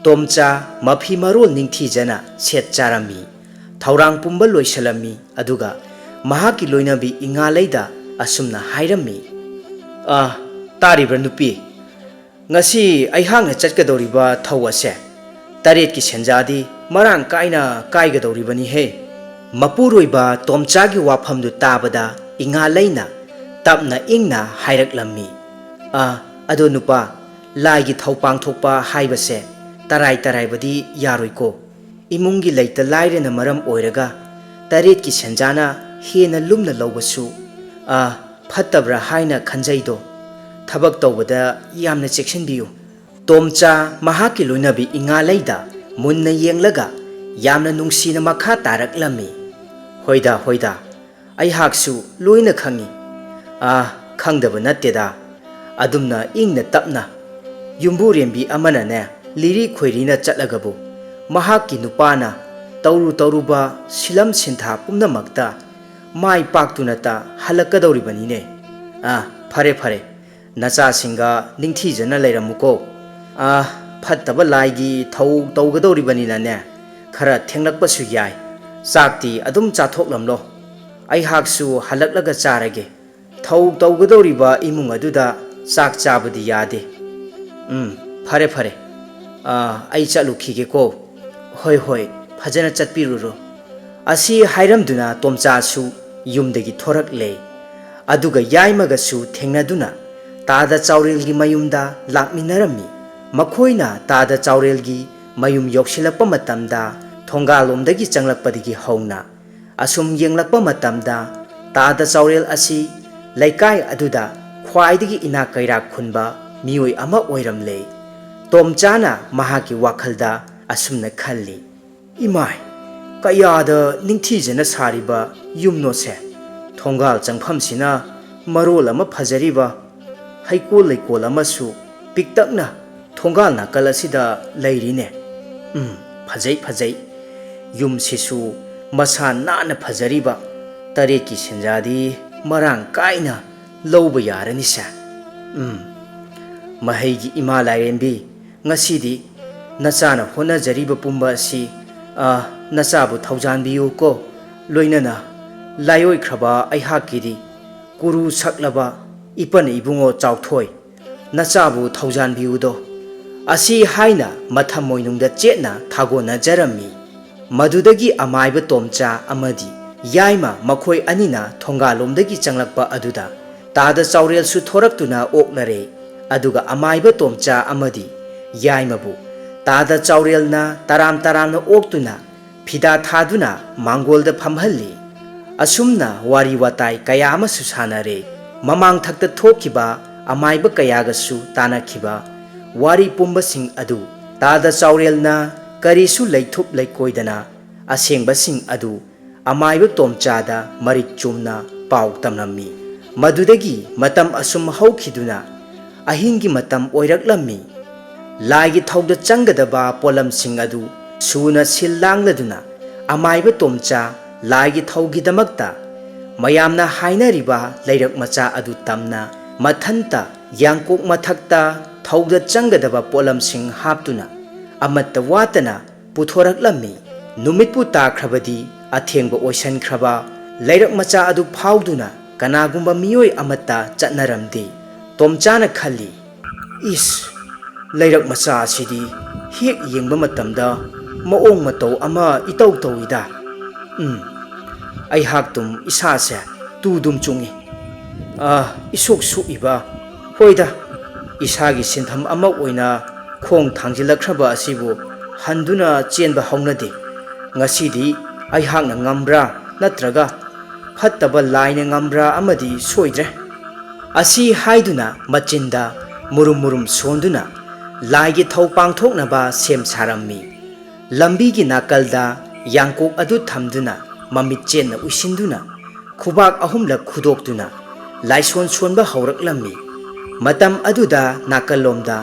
ꯇꯣꯝꯆꯥ ꯃꯐꯤ ꯃꯔꯣꯜ ꯅꯤꯡꯊꯤꯖꯅ ꯁꯦꯠ ꯆꯥꯔꯝꯃꯤ, ꯊꯧꯔꯥꯡ ꯄꯨꯝꯕ ꯂꯣꯏꯁꯤꯜꯂꯝꯃꯤ, ꯑꯗꯨꯒ ꯃꯍꯥꯛꯀꯤ ꯂꯣꯏꯅꯕꯤ ꯏꯉꯥꯂꯩꯗ ꯑꯁꯨꯝꯅ ꯍꯥꯏꯔꯝꯃꯤ꯫ ꯇꯥꯔꯤꯕ꯭ꯔꯥ ꯅꯨꯄꯤ? ꯉꯁꯤ ꯑꯩꯍꯥꯛꯅ ꯆꯠꯀꯗꯧꯔꯤꯕ ꯊꯧ ꯑꯁꯦ ꯇꯔꯦꯠꯀꯤ ꯁꯦꯟꯖꯥꯗꯤ ꯃꯔꯥꯡ ꯀꯥꯏꯅ ꯀꯥꯏꯒꯗꯧꯔꯤꯕꯅꯤꯍꯦ꯫ ꯃꯄꯨꯔꯣꯏꯕ ꯇꯣꯝꯆꯥꯒꯤ ꯋꯥꯐꯝꯗꯨ ꯇꯥꯕꯗ ꯏꯉꯥꯂꯩꯅ ꯇꯞꯅ ꯏꯪꯅ ꯍꯥꯏꯔꯛꯂꯝꯃꯤ꯫ ꯑꯗꯣ ꯅꯨꯄꯥ, ꯂꯥꯏꯒꯤ ꯊꯧ ꯄꯥꯡꯊꯣꯛꯄ ꯍꯥꯏꯕꯁꯦ ꯇꯔꯥꯏ ꯇꯔꯥꯏꯕꯗꯤ ꯌꯥꯔꯣꯏꯀꯣ꯫ ꯏꯃꯨꯡꯒꯤ ꯂꯩꯇ ꯂꯥꯏꯔꯅ ꯃꯔꯝ ꯑꯣꯏꯔꯒ ꯇꯔꯦꯠꯀꯤ ꯁꯦꯟꯖꯥꯅ ꯍꯦꯟꯅ ꯂꯨꯝꯅ ꯂꯧꯕꯁꯨ ꯐꯠꯇꯕ꯭ꯔꯥ ꯍꯥꯏꯅ ꯈꯟꯖꯩꯗꯣ꯫ ꯊꯕꯛ ꯇꯧꯕꯗ ꯌꯥꯝꯅ ꯆꯦꯛꯁꯤꯟꯕꯤꯌꯨ꯫ ꯇꯣꯝꯆꯥ ꯃꯍꯥꯛꯀꯤ ꯂꯣꯏꯅꯕꯤ ꯏꯉꯥꯂꯩꯗ ꯃꯨꯟꯅ ꯌꯦꯡꯂꯒ ꯌꯥꯝꯅ ꯅꯨꯡꯁꯤꯅ ꯃꯈꯥ ꯇꯥꯔꯛꯂꯝꯃꯤ꯫ ꯍꯣꯏꯗ ꯍꯣꯏꯗ, ꯑꯩꯍꯥꯛꯁꯨ ꯂꯣꯏꯅ ꯈꯪꯏ꯫ ꯈꯪꯗꯕ ꯅꯠꯇꯦꯗ꯫ ꯑꯗꯨꯝꯅ ꯏꯪꯅ ꯇꯞꯅ ꯌꯨꯝꯕꯨꯔꯦꯝꯕꯤ ꯑꯃꯅꯅꯦ ꯂꯤꯔꯤ ꯈꯣꯏꯔꯤꯅ ꯆꯠꯂꯒꯕꯨ ꯃꯍꯥꯛꯀꯤ ꯅꯨꯄꯥꯅ ꯇꯧꯔꯨꯕ ꯁꯤꯂꯝ ꯁꯤꯟꯊꯥ ꯄꯨꯝꯅꯃꯛꯇ ꯃꯥꯏ ꯄꯥꯛꯇꯨꯅꯇ ꯍꯜꯂꯛꯀꯗꯧꯔꯤꯕꯅꯤꯅꯦ꯫ ꯐꯔꯦ ꯐꯔꯦ, ꯅꯆꯥꯁꯤꯡꯒ ꯅꯤꯡꯊꯤꯖꯅ ꯂꯩꯔꯝꯃꯨꯀꯣ꯫ ꯐꯠꯇꯕ ꯂꯥꯏꯒꯤ ꯊꯧ ꯇꯧꯒꯗꯧꯔꯤꯕꯅꯤꯅꯅꯦ ꯈꯔ ꯊꯦꯡꯂꯛꯄꯁꯨ ꯌꯥꯏ꯫ ꯆꯥꯛꯇꯤ ꯑꯗꯨꯝ ꯆꯥꯊꯣꯛꯂꯝꯂꯣ, ꯑꯩꯍꯥꯛꯁꯨ ꯍꯜꯂꯛꯂꯒ ꯆꯥꯔꯒꯦ꯫ ꯊꯧ ꯇꯧꯒꯗꯧꯔꯤꯕ ꯏꯃꯨꯡ ꯑꯗꯨꯗ ꯆꯥꯛ ꯆꯥꯕꯗꯤ ꯌꯥꯗꯦ꯫ ꯐꯔꯦ ꯐꯔꯦ, ꯑꯩ ꯆꯠꯂꯨꯈꯤꯒꯦꯀꯣ꯫ ꯍꯣꯏ ꯍꯣꯏ, ꯐꯖꯅ ꯆꯠꯄꯤꯔꯨꯔꯣ꯫ ꯑꯁꯤ ꯍꯥꯏꯔꯝꯗꯨꯅ ꯇꯣꯝꯆꯥꯁꯨ ꯌꯨꯝꯗꯒꯤ ꯊꯣꯔꯛꯂꯦ, ꯑꯗꯨꯒ ꯌꯥꯏꯃꯒꯁꯨ ꯊꯦꯡꯅꯗꯨꯅ ꯇꯥꯗ ꯆꯥꯎꯔꯦꯜꯒꯤ ꯃꯌꯨꯝꯗ ꯂꯥꯛꯃꯤꯟꯅꯔꯝꯃꯤ꯫ ꯃꯈꯣꯏꯅ ꯇꯥꯗ ꯆꯥꯎꯔꯦꯜꯒꯤ ꯃꯌꯨꯝ ꯌꯧꯁꯤꯜꯂꯛꯄ ꯃꯇꯝꯗ ꯊꯣꯡꯒꯥꯜꯂꯣꯝꯗꯒꯤ ꯆꯪꯂꯛꯄꯗꯒꯤ ꯍꯧꯅ ꯑꯁꯨꯝ ꯌꯦꯡꯂꯛꯄ ꯃꯇꯝꯗ ꯇꯥꯗ ꯆꯥꯎꯔꯦꯜ ꯑꯁꯤ ꯂꯩꯀꯥꯏ ꯑꯗꯨꯗ ꯈ꯭ꯋꯥꯏꯗꯒꯤ ꯏꯅꯥꯛ ꯀꯩꯔꯥꯛ ꯈꯨꯟꯕ ꯃꯤꯑꯣꯏ ꯑꯃ ꯑꯣꯏꯔꯝꯂꯦ꯫ ꯇꯣꯝꯆꯥꯅ ꯃꯍꯥꯛꯀꯤ ꯋꯥꯈꯜꯗ ꯑꯁꯨꯝꯅ ꯈꯜꯂꯤ, ꯏꯃꯥꯏ, ꯀꯌꯥꯗ ꯅꯤꯡꯊꯤꯖꯅ ꯁꯥꯔꯤꯕ ꯌꯨꯝꯅꯣꯁꯦ꯫ ꯊꯣꯡꯒꯥꯜ ꯆꯪꯐꯝꯁꯤꯅ ꯃꯔꯣꯜ ꯑꯃ ꯐꯖꯔꯤꯕ, ꯍꯩꯀꯣꯜ ꯂꯩꯀꯣꯜ ꯑꯃꯁꯨ ꯄꯤꯛꯇꯛꯅ ꯊꯣꯡꯒꯥꯜ ꯅꯥꯀꯜ ꯑꯁꯤꯗ ꯂꯩꯔꯤꯅꯦ꯫ ꯐꯖꯩ ꯐꯖꯩ, ꯌꯨꯝꯁꯤꯁꯨ ꯃꯁꯥ ꯅꯥꯟꯅ ꯐꯖꯔꯤꯕ, ꯇꯔꯦꯠꯀꯤ ꯁꯦꯟꯖꯥꯗꯤ ꯃꯔꯥꯡ ꯀꯥꯏꯅ ꯂꯧꯕ ꯌꯥꯔꯅꯤꯁꯦ꯫ ꯃꯍꯩꯒꯤ ꯏꯃꯥ ꯂꯥꯏꯔꯦꯝꯕꯤ, ꯉꯁꯤꯗꯤ ꯅꯆꯥꯅ ꯍꯣꯠꯅꯖꯔꯤꯕ ꯄꯨꯝꯕ ꯑꯁꯤ ꯅꯆꯥꯕꯨ ꯊꯧꯖꯥꯟꯕꯤꯌꯨꯀꯣ, ꯂꯣꯏꯅꯅ ꯂꯥꯏꯑꯣꯏꯈ꯭ꯔꯕ ꯑꯩꯍꯥꯛꯀꯤꯗꯤ ꯀꯨꯔꯨ ꯁꯛꯂꯕ ꯏꯄꯟ ꯏꯕꯨꯡꯉꯣ ꯆꯥꯎꯊꯣꯏ, ꯅꯆꯥꯕꯨ ꯊꯧꯖꯥꯟꯕꯤꯌꯨꯗꯣ, ꯑꯁꯤ ꯍꯥꯏꯅ ꯃꯊꯝ ꯃꯣꯏꯅꯨꯡꯗ ꯆꯦꯠꯅ ꯊꯥꯒꯣꯟꯅꯖꯔꯝꯃꯤ꯫ ꯃꯗꯨꯗꯒꯤ ꯑꯃꯥꯏꯕ ꯇꯣꯝꯆꯥ ꯑꯃꯗꯤ ꯌꯥꯏꯃ ꯃꯈꯣꯏ ꯑꯅꯤꯅ ꯊꯣꯡꯒꯥꯜꯂꯣꯝꯗꯒꯤ ꯆꯪꯂꯛꯄ ꯑꯗꯨꯗ ꯇꯥꯗ ꯆꯥꯎꯔꯦꯜꯁꯨ ꯊꯣꯔꯛꯇꯨꯅ ꯑꯣꯛꯂꯔꯦ꯫ ꯑꯗꯨꯒ ꯑꯃꯥꯏꯕ ꯇꯣꯝꯆꯥ ꯑꯃꯗꯤ ꯌꯥꯏꯃꯕꯨ ꯇꯥꯗ ꯆꯥꯎꯔꯦꯜꯅ ꯇꯔꯥꯝ ꯇꯔꯥꯝꯅ ꯑꯣꯛꯇꯨꯅ ꯐꯤꯗꯥ ꯊꯥꯗꯨꯅ ꯃꯥꯡꯒꯣꯜꯗ ꯐꯝꯍꯜꯂꯤ꯫ ꯑꯁꯨꯝꯅ ꯋꯥꯔꯤ ꯋꯥꯇꯥꯏ ꯀꯌꯥ ꯑꯃꯁꯨ ꯁꯥꯟꯅꯔꯦ꯫ ꯃꯃꯥꯡꯊꯛꯇ ꯊꯣꯛꯈꯤꯕ ꯑꯃꯥꯏꯕ ꯀꯌꯥꯒꯁꯨ ꯇꯥꯟꯅꯈꯤꯕ ꯋꯥꯔꯤ ꯄꯨꯝꯕꯁꯤꯡ ꯑꯗꯨ ꯇꯥꯗ ꯆꯥꯎꯔꯦꯜꯅ ꯀꯔꯤꯁꯨ ꯂꯩꯊꯨꯞ ꯂꯩꯀꯣꯏꯗꯅ ꯑꯁꯦꯡꯕꯁꯤꯡ ꯑꯗꯨ ꯑꯃꯥꯏꯕ ꯇꯣꯝꯆꯥꯗ ꯃꯔꯤꯛ ꯆꯨꯝꯅ ꯄꯥꯎ ꯇꯝꯂꯝꯃꯤ꯫ ꯃꯗꯨꯗꯒꯤ ꯃꯇꯝ ꯑꯁꯨꯝ ꯍꯧꯈꯤꯗꯨꯅ ꯑꯍꯤꯡꯒꯤ ꯃꯇꯝ ꯑꯣꯏꯔꯛꯂꯝꯃꯤ꯫ ꯂꯥꯏꯒꯤ ꯊꯧꯗ ꯆꯪꯒꯗꯕ ꯄꯣꯠꯂꯝꯁꯤꯡ ꯑꯗꯨ ꯁꯨꯅ ꯁꯤꯜ ꯂꯥꯡꯂꯗꯨꯅ ꯑꯃꯥꯏꯕ ꯇꯣꯝꯆꯥ ꯂꯥꯏꯒꯤ ꯊꯧꯒꯤꯗꯃꯛꯇ ꯃꯌꯥꯝꯅ ꯍꯥꯏꯅꯔꯤꯕ ꯂꯩꯔꯛ ꯃꯆꯥ ꯑꯗꯨ ꯇꯝꯅ ꯃꯊꯟꯇ ꯌꯥꯡꯀꯣꯛ ꯃꯊꯛꯇ ꯊꯧꯗ ꯆꯪꯒꯗꯕ ꯄꯣꯠꯂꯝꯁꯤꯡ ꯍꯥꯞꯇꯨꯅ ꯑꯃꯠꯇ ꯋꯥꯠꯇꯅ ꯄꯨꯊꯣꯔꯛꯂꯝꯃꯤ꯫ ꯅꯨꯃꯤꯠꯄꯨ ꯇꯥꯈ꯭ꯔꯕꯗꯤ ꯑꯊꯦꯡꯕ ꯑꯣꯏꯁꯟꯈ꯭ꯔꯕ ꯂꯩꯔꯛ ꯃꯆꯥ ꯑꯗꯨ ꯐꯥꯎꯗꯨꯅ ꯀꯅꯥꯒꯨꯝꯕ ꯃꯤꯑꯣꯏ ꯑꯃꯠꯇ ꯆꯠꯅꯔꯝꯗꯦ꯫ ꯇꯣꯝꯆꯥꯅ ꯈꯜꯂꯤ, ꯏꯁ, ꯂꯩꯔꯛ ꯃꯆꯥ ꯑꯁꯤꯗꯤ ꯍꯦꯛ ꯌꯦꯡꯕ ꯃꯇꯝꯗ ꯃꯑꯣꯡ ꯃꯇꯧ ꯑꯃ ꯏꯇꯧ ꯇꯧꯏꯗ꯫ ꯑꯩꯍꯥꯛꯇꯨꯝ ꯏꯁꯥꯁꯦ ꯇꯨꯗꯨꯝ ꯆꯨꯡꯏ꯫ ꯏꯁꯨꯛ ꯁꯨꯛꯏꯕ, ꯍꯣꯏꯗ, ꯏꯁꯥꯒꯤ ꯁꯤꯟꯐꯝ ꯑꯃ ꯑꯣꯏꯅ ꯈꯣꯡ ꯊꯥꯡꯖꯤꯜꯂꯛꯈ꯭ꯔꯕ ꯑꯁꯤꯕꯨ ꯍꯟꯗꯨꯅ ꯆꯦꯟꯕ ꯍꯧꯅꯗꯦ꯫ ꯉꯁꯤꯗꯤ ꯑꯩꯍꯥꯛꯅ ꯉꯝꯕ꯭ꯔꯥ ꯅꯠꯇ꯭ꯔꯒ ꯐꯠꯇꯕ ꯂꯥꯏꯅ ꯉꯝꯕ꯭ꯔꯥ ꯑꯃꯗꯤ ꯁꯣꯏꯗ꯭ꯔꯦ꯫ ꯑꯁꯤ ꯍꯥꯏꯗꯨꯅ ꯃꯆꯤꯟꯗ ꯃꯨꯔꯨꯝ ꯃꯨꯔꯨꯝ ꯁꯣꯟꯗꯨꯅ ꯂꯥꯏꯒꯤ ꯊꯧ ꯄꯥꯡꯊꯣꯛꯅꯕ ꯁꯦꯝ ꯁꯥꯔꯝꯃꯤ꯫ ꯂꯝꯕꯤꯒꯤ ꯅꯥꯀꯜꯗ ꯌꯥꯡꯀꯣꯛ ꯑꯗꯨ ꯊꯝꯗꯨꯅ ꯃꯃꯤꯠ ꯆꯦꯠꯅ ꯎꯏꯁꯤꯟꯗꯨꯅ ꯈꯨꯕꯥꯛ ꯑꯍꯨꯝꯂꯛ ꯈꯨꯗꯣꯛꯇꯨꯅ ꯂꯥꯏꯁꯣꯟ ꯁꯣꯟꯕ ꯍꯧꯔꯛꯂꯝꯃꯤ꯫ ꯃꯇꯝ ꯑꯗꯨꯗ ꯅꯥꯀꯜꯂꯣꯝꯗ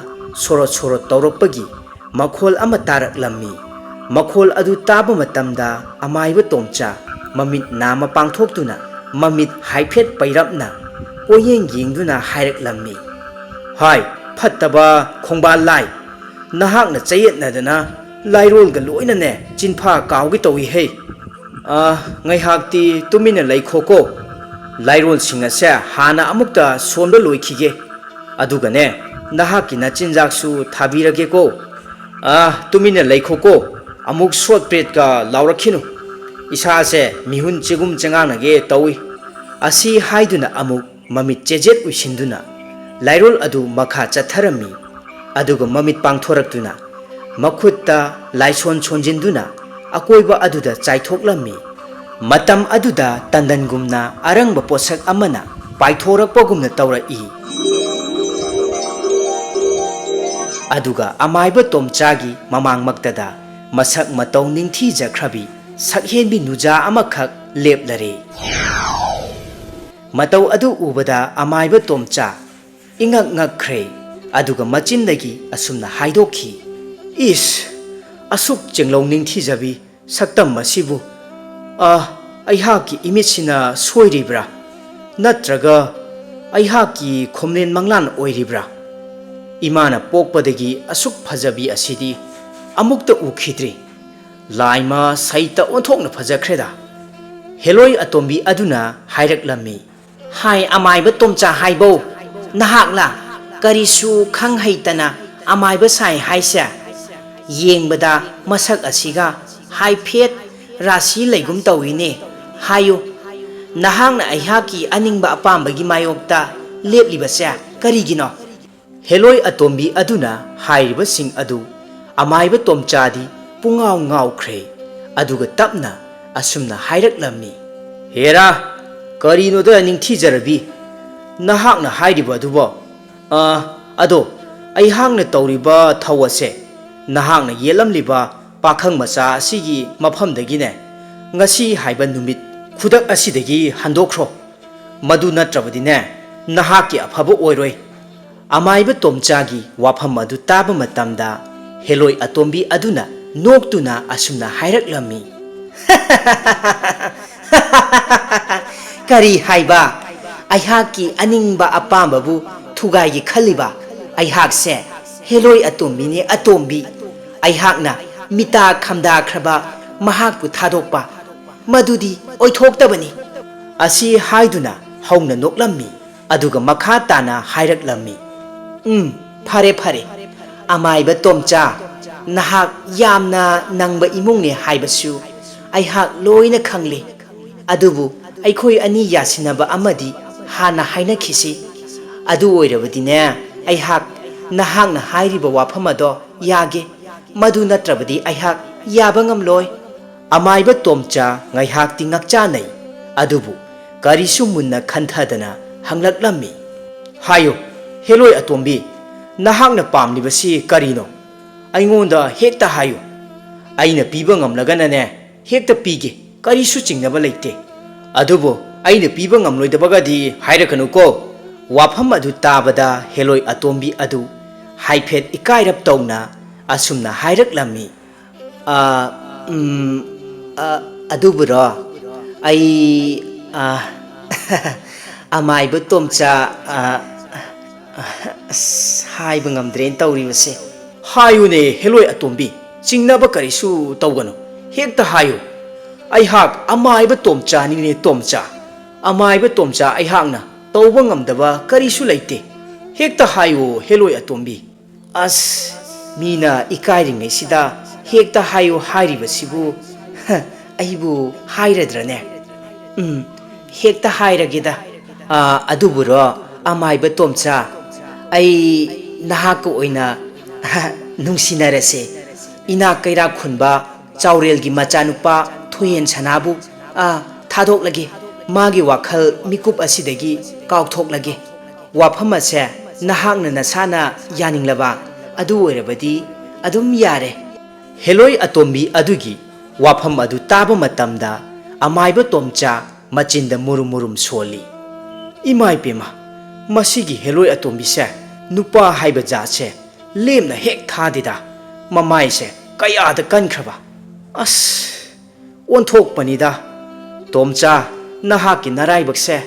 ꯁꯣꯔꯣꯠ ꯁꯣꯔꯣꯠ ꯇꯧꯔꯛꯄꯒꯤ ꯃꯈꯣꯜ ꯑꯃ ꯇꯥꯔꯛꯂꯝꯃꯤ꯫ ꯃꯈꯣꯜ ꯑꯗꯨ ꯇꯥꯕ ꯃꯇꯝꯗ ꯑꯃꯥꯏꯕ ꯇꯣꯝꯆꯥ ꯃꯃꯤꯠ ꯅꯥꯝꯃ ꯄꯥꯡꯊꯣꯛꯇꯨꯅ ꯃꯃꯤꯠ ꯍꯥꯏꯐꯦꯠ ꯄꯩꯔꯞꯅ ꯄꯣꯌꯦꯡ ꯌꯦꯡꯗꯨꯅ ꯍꯥꯏꯔꯛꯂꯝꯃꯤ, ꯍꯥꯏ ꯐꯠꯇꯕ ꯈꯣꯡꯕꯥꯜ ꯂꯥꯏ, ꯅꯍꯥꯛꯅ ꯆꯌꯦꯠꯅꯗꯅ ꯂꯥꯏꯔꯣꯜꯒ ꯂꯣꯏꯅꯅꯦ ꯆꯤꯟꯐꯥ ꯀꯥꯎꯒꯦ ꯇꯧꯏꯍꯦ꯫ ꯉꯥꯏꯍꯥꯛꯇꯤ ꯇꯨꯃꯤꯟꯅ ꯂꯩꯈꯣꯀꯣ, ꯂꯥꯏꯔꯣꯜꯁꯤꯡ ꯑꯁꯦ ꯍꯥꯟꯅ ꯑꯃꯨꯛꯇ ꯁꯣꯟꯕ ꯂꯣꯏꯈꯤꯒꯦ, ꯑꯗꯨꯒꯅꯦ ꯅꯍꯥꯛꯀꯤ ꯅꯆꯤꯟꯖꯥꯛꯁꯨ ꯊꯥꯕꯤꯔꯒꯦꯀꯣ꯫ ꯇꯨꯃꯤꯟꯅ ꯂꯩꯈꯣꯀꯣ, ꯑꯃꯨꯛ ꯁꯣꯠ ꯄ꯭ꯔꯦꯠꯀ ꯂꯥꯎꯔꯛꯈꯤꯅꯨ, ꯏꯁꯥꯁꯦ ꯃꯤꯍꯨꯟ ꯆꯦꯒꯨꯝ ꯆꯦꯉꯥꯡꯅꯒꯦ ꯇꯧꯏ꯫ ꯑꯁꯤ ꯍꯥꯏꯗꯨꯅ ꯑꯃꯨꯛ ꯃꯃꯤꯠ ꯆꯦꯖꯦꯠ ꯎꯏꯁꯤꯟꯗꯨꯅ ꯂꯥꯏꯔꯣꯜ ꯑꯗꯨ ꯃꯈꯥ ꯆꯠꯊꯔꯝꯃꯤ꯫ ꯑꯗꯨꯒ ꯃꯃꯤꯠ ꯄꯥꯡꯊꯣꯔꯛꯇꯨꯅ ꯃꯈꯨꯠꯇ ꯂꯥꯏꯁꯣꯟ ꯁꯣꯟꯖꯤꯟꯗꯨꯅ ꯑꯀꯣꯏꯕ ꯑꯗꯨꯗ ꯆꯥꯏꯊꯣꯛꯂꯝꯃꯤ꯫ ꯃꯇꯝ ꯑꯗꯨꯗ ꯇꯟꯗꯟꯒꯨꯝꯅ ꯑꯔꯪꯕ ꯄꯣꯠꯁꯛ ꯑꯃꯅ ꯄꯥꯏꯊꯣꯔꯛꯄꯒꯨꯝꯅ ꯇꯧꯔꯛꯏ꯫ ꯑꯗꯨꯒ ꯑꯃꯥꯏꯕ ꯇꯣꯝꯆꯥꯒꯤ ꯃꯃꯥꯡꯃꯛꯇꯗ ꯃꯁꯛ ꯃꯇꯧ ꯅꯤꯡꯊꯤꯖꯈ꯭ꯔꯕꯤ ꯁꯛꯍꯦꯟꯕꯤ ꯅꯨꯖꯥ ꯑꯃꯈꯛ ꯂꯦꯞꯂꯔꯦ꯫ ꯃꯇꯧ ꯑꯗꯨ ꯎꯕꯗ ꯑꯃꯥꯏꯕ ꯇꯣꯝꯆꯥ ꯏꯉꯛ ꯉꯛꯈ꯭ꯔꯦ꯫ ꯑꯗꯨꯒ ꯃꯆꯤꯟꯗꯒꯤ ꯑꯁꯨꯝꯅ ꯍꯥꯏꯗꯣꯛꯈꯤ, ꯏꯁ, ꯑꯁꯨꯛ ꯆꯦꯡꯂꯧ ꯅꯤꯡꯊꯤꯖꯕꯤ ꯁꯛꯇꯝ ꯑꯁꯤꯕꯨ ꯑꯩꯍꯥꯛꯀꯤ ꯏꯃꯤꯠꯁꯤꯅ ꯁꯣꯏꯔꯤꯕ꯭ꯔꯥ ꯅꯠꯇ꯭ꯔꯒ ꯑꯩꯍꯥꯛꯀꯤ ꯈꯣꯝꯂꯦꯟ ꯃꯪꯂꯥꯟ ꯑꯣꯏꯔꯤꯕ꯭ꯔꯥ? ꯏꯃꯥꯅ ꯄꯣꯛꯄꯗꯒꯤ ꯑꯁꯨꯛ ꯐꯖꯕꯤ ꯑꯁꯤꯗꯤ ꯑꯃꯨꯛꯇ ꯎꯈꯤꯗ꯭ꯔꯤ꯫ ꯂꯥꯏꯃ ꯁꯩꯇ ꯑꯣꯟꯊꯣꯛꯅ ꯐꯖꯈ꯭ꯔꯦꯗ꯫ ꯍꯦꯂꯣꯏ ꯑꯇꯣꯝꯕꯤ ꯑꯗꯨꯅ ꯍꯥꯏꯔꯛꯂꯝꯃꯤ, ꯍꯥꯏ ꯑꯃꯥꯏꯕ ꯇꯣꯝꯆꯥ ꯍꯥꯏꯕꯧ, ꯅꯍꯥꯛꯂ ꯀꯔꯤꯁꯨ ꯈꯪ ꯍꯩꯇꯅ ꯑꯃꯥꯏꯕ ꯁꯥꯏ ꯍꯥꯏꯁꯦ? ꯌꯦꯡꯕꯗ ꯃꯁꯛ ꯑꯁꯤꯒ ꯍꯥꯏꯐꯦꯠ ꯔꯥꯁꯤ ꯂꯩꯒꯨꯝ ꯇꯧꯏꯅꯦ꯫ ꯍꯥꯏꯌꯨ, ꯅꯍꯥꯛꯅ ꯑꯩꯍꯥꯛꯀꯤ ꯑꯅꯤꯡꯕ ꯑꯄꯥꯝꯕꯒꯤ ꯃꯥꯌꯣꯛꯇ ꯂꯦꯞꯂꯤꯕꯁꯦ ꯀꯔꯤꯒꯤꯅꯣ? ꯍꯦꯂꯣꯏ ꯑꯇꯣꯝꯕꯤ ꯑꯗꯨꯅ ꯍꯥꯏꯔꯤꯕꯁꯤꯡ ꯑꯗꯨ ꯑꯃꯥꯏꯕ ꯇꯣꯝꯆꯥꯗꯤ ꯄꯨꯡꯉꯥꯎ ꯉꯥꯎꯈ꯭ꯔꯦ꯫ ꯑꯗꯨꯒ ꯇꯞꯅ ꯑꯁꯨꯝꯅ ꯍꯥꯏꯔꯛꯂꯝꯃꯤ, ꯍꯦꯔꯥ, ꯀꯔꯤꯅꯣꯗ ꯅꯤꯡꯊꯤꯖꯔꯕꯤ, ꯅꯍꯥꯛꯅ ꯍꯥꯏꯔꯤꯕ ꯑꯗꯨꯕꯣ? ꯑꯗꯣ ꯑꯩꯍꯥꯛꯅ ꯇꯧꯔꯤꯕ ꯊꯧ ꯑꯁꯦ ꯅꯍꯥꯛꯅ ꯌꯦꯠꯂꯝꯂꯤꯕ ꯄꯥꯈꯪ ꯃꯆꯥ ꯑꯁꯤꯒꯤ ꯃꯐꯝꯗꯒꯤꯅꯦ ꯉꯁꯤ ꯍꯥꯏꯕ ꯅꯨꯃꯤꯠ ꯈꯨꯗꯛ ꯑꯁꯤꯗꯒꯤ ꯍꯟꯗꯣꯛꯈ꯭ꯔꯣ, ꯃꯗꯨ ꯅꯠꯇ꯭ꯔꯕꯗꯤꯅꯦ ꯅꯍꯥꯛꯀꯤ ꯑꯐꯕ ꯑꯣꯏꯔꯣꯏ꯫ ꯑꯃꯥꯏꯕ ꯇꯣꯝꯆꯥꯒꯤ ꯋꯥꯐꯝ ꯑꯗꯨ ꯇꯥꯕ ꯃꯇꯝꯗ ꯍꯦꯂꯣꯏ ꯑꯇꯣꯝꯕꯤ ꯑꯗꯨꯅ ꯅꯣꯛꯇꯨꯅ ꯑꯁꯨꯝꯅ ꯍꯥꯏꯔꯛꯂꯝꯃꯤ, ꯀꯔꯤ ꯍꯥꯏꯕ? ꯑꯩꯍꯥꯛꯀꯤ ꯑꯅꯤꯡꯕ ꯑꯄꯥꯝꯕꯕꯨ ꯊꯨꯒꯥꯏꯒꯦ ꯈꯜꯂꯤꯕ? ꯑꯩꯍꯥꯛꯁꯦ ꯍꯦꯂꯣꯏ ꯑꯇꯣꯝꯕꯤꯅꯤ ꯑꯇꯣꯝꯕꯤ ꯑꯩꯍꯥꯛꯅ ꯃꯤꯇꯥ ꯈꯝꯗꯥꯈ꯭ꯔꯕ ꯃꯍꯥꯛꯄꯨ ꯊꯥꯗꯣꯛꯄ ꯃꯗꯨꯗꯤ ꯑꯣꯏꯊꯣꯛꯇꯕꯅꯤ ꯑꯁꯤ ꯍꯥꯏꯗꯨꯅ ꯍꯧꯅ ꯅꯣꯛꯂꯝꯃꯤ ꯑꯗꯨꯒ ꯃꯈꯥ ꯇꯥꯅ ꯍꯥꯏꯔꯛꯂꯝꯃꯤ ꯐꯔꯦ ꯐꯔꯦ ꯑꯃꯥꯏꯕ ꯇꯣꯝꯆꯥ ꯅꯍꯥꯛ ꯌꯥꯝꯅ ꯅꯪꯕ ꯏꯃꯨꯡꯅꯦ ꯍꯥꯏꯕꯁꯨ ꯑꯩꯍꯥꯛ ꯂꯣꯏꯅ ꯈꯪꯂꯦ ꯑꯗꯨꯕꯨ ꯑꯩꯈꯣꯏ ꯑꯅꯤ ꯌꯥꯁꯤꯟꯅꯕ ꯑꯃꯗꯤ ꯍꯥꯟꯅ ꯍꯥꯏꯅꯈꯤꯁꯤ ꯑꯗꯨ ꯑꯣꯏꯔꯕꯗꯤꯅꯦ ꯑꯩꯍꯥꯛ ꯅꯍꯥꯛꯅ ꯍꯥꯏꯔꯤꯕ ꯋꯥꯐꯝ ꯑꯗꯣ ꯌꯥꯒꯦ ꯃꯗꯨ ꯅꯠꯇ꯭ꯔꯕꯗꯤ ꯑꯩꯍꯥꯛ ꯌꯥꯕ ꯉꯝꯂꯣꯏ ꯑꯃꯥꯏꯕ ꯇꯣꯝꯆꯥ ꯉꯥꯏꯍꯥꯛꯇꯤ ꯉꯛꯆꯥꯅꯩ ꯑꯗꯨꯕꯨ ꯀꯔꯤꯁꯨ ꯃꯨꯟꯅ ꯈꯟꯊꯗꯅ ꯍꯪꯂꯛꯂꯝꯃꯤ ꯍꯥꯏꯌꯨ ꯍꯦꯂꯣꯏ ꯑꯇꯣꯝꯕꯤ ꯅꯍꯥꯛꯅ ꯄꯥꯝꯂꯤꯕꯁꯤ ꯀꯔꯤꯅꯣ ꯑꯩꯉꯣꯟꯗ ꯍꯦꯛꯇ ꯍꯥꯏꯌꯨ ꯑꯩꯅ ꯄꯤꯕ ꯉꯝꯂꯒꯅꯅꯦ ꯍꯦꯛꯇ ꯄꯤꯒꯦ ꯀꯔꯤꯁꯨ ꯆꯤꯡꯅꯕ ꯂꯩꯇꯦ ꯑꯗꯨꯕꯨ ꯑꯩꯅ ꯄꯤꯕ ꯉꯝꯂꯣꯏꯗꯕꯒꯗꯤ ꯍꯥꯏꯔꯛꯀꯅꯨꯀꯣ ꯋꯥꯐꯝ ꯑꯗꯨ ꯇꯥꯕꯗ ꯍꯦꯂꯣꯏ ꯑꯇꯣꯝꯕꯤ ꯑꯗꯨ ꯍꯥꯏꯐꯦꯠ ꯏꯀꯥꯏꯔꯞ ꯇꯧꯅ ꯑꯁꯨꯝꯅ ꯍꯥꯏꯔꯛꯂꯝꯃꯤ ꯑꯗꯨꯕꯨꯔꯣ ꯑꯩ ꯑꯃꯥꯏꯕ ꯇꯣꯝꯆꯥ ꯍꯥꯏꯕ ꯉꯝꯗ꯭ꯔꯦꯅ ꯇꯧꯔꯤꯕꯁꯦ ꯍꯥꯏꯌꯨꯅꯦ ꯍꯦꯂꯣꯏ ꯑꯇꯣꯝꯕꯤ ꯆꯤꯡꯅꯕ ꯀꯔꯤꯁꯨ ꯇꯧꯒꯅꯨ ꯍꯦꯛꯇ ꯍꯥꯏꯌꯨ ꯑꯩꯍꯥꯛ ꯑꯃꯥꯏꯕ ꯇꯣꯝꯆꯥꯅꯤꯅꯦ ꯇꯣꯝꯆꯥ ꯑꯃꯥꯏꯕ ꯇꯣꯝꯆꯥ ꯑꯩꯍꯥꯛꯅ ꯇꯧꯕ ꯉꯝꯗꯕ ꯀꯔꯤꯁꯨ ꯂꯩꯇꯦ ꯍꯦꯛꯇ ꯍꯥꯏꯌꯨ ꯍꯦꯂꯣꯏ ꯑꯇꯣꯝꯕꯤ ꯑꯁ ꯃꯤꯅ ꯏꯀꯥꯏꯔꯤꯉꯩꯁꯤꯗ ꯍꯦꯛꯇ ꯍꯥꯏꯌꯨ ꯍꯥꯏꯔꯤꯕꯁꯤꯕꯨ ꯑꯩꯕꯨ ꯍꯥꯏꯔꯗ꯭ꯔꯅꯦ ꯍꯦꯛꯇ ꯍꯥꯏꯔꯒꯦꯗ ꯑꯗꯨꯕꯨꯔꯣ ꯑꯃꯥꯏꯕ ꯇꯣꯝꯆꯥ ꯑꯩ ꯅꯍꯥꯛꯀ ꯑꯣꯏꯅ ꯅꯨꯡꯁꯤꯅꯔꯁꯦ ꯏꯅꯥꯛ ꯀꯩꯔꯥꯛ ꯈꯨꯟꯕ ꯆꯥꯎꯔꯦꯜꯒꯤ ꯃꯆꯥꯅꯨꯄꯥ ꯊꯣꯌꯦꯟ ꯁꯅꯥꯕꯨ ꯊꯥꯗꯣꯛꯂꯒꯦ ꯃꯥꯒꯤ ꯋꯥꯈꯜ ꯃꯤꯀꯨꯞ ꯑꯁꯤꯗꯒꯤ ꯀꯥꯎꯊꯣꯛꯂꯒꯦ ꯋꯥꯐꯝ ꯑꯁꯦ ꯅꯍꯥꯛꯅ ꯅꯁꯥꯅ ꯌꯥꯅꯤꯡꯂꯕ ꯑꯗꯨ ꯑꯣꯏꯔꯕꯗꯤ ꯑꯗꯨꯝ ꯌꯥꯔꯦ ꯍꯦꯂꯣꯏ ꯑꯇꯣꯝꯕꯤ ꯑꯗꯨꯒꯤ ꯋꯥꯐꯝ ꯑꯗꯨ ꯇꯥꯕ ꯃꯇꯝꯗ ꯑꯃꯥꯏꯕ ꯇꯣꯝꯆꯥ ꯃꯆꯤꯟꯗ ꯃꯨꯔꯨꯝ ꯃꯨꯔꯨꯝ ꯁꯣꯜꯂꯤ ꯏꯃꯥꯏ ꯄꯦꯝꯃ ꯃꯁꯤꯒꯤ ꯍꯦꯂꯣꯏ ꯑꯇꯣꯝꯕꯤꯁꯦ ꯅꯨꯄꯥ ꯍꯥꯏꯕ ꯖꯥꯠꯁꯦ ꯂꯦꯝꯅ ꯍꯦꯛ ꯊꯥꯗꯦꯗ ꯃꯃꯥꯏꯁꯦ ꯀꯌꯥꯗ ꯀꯟꯈ꯭ꯔꯕ ꯑꯁ ꯑꯣꯟꯊꯣꯛꯄꯅꯤꯗ ꯇꯣꯝꯆꯥ ꯅꯍꯥꯛꯀꯤ ꯅꯔꯥꯏꯕꯛꯁꯦ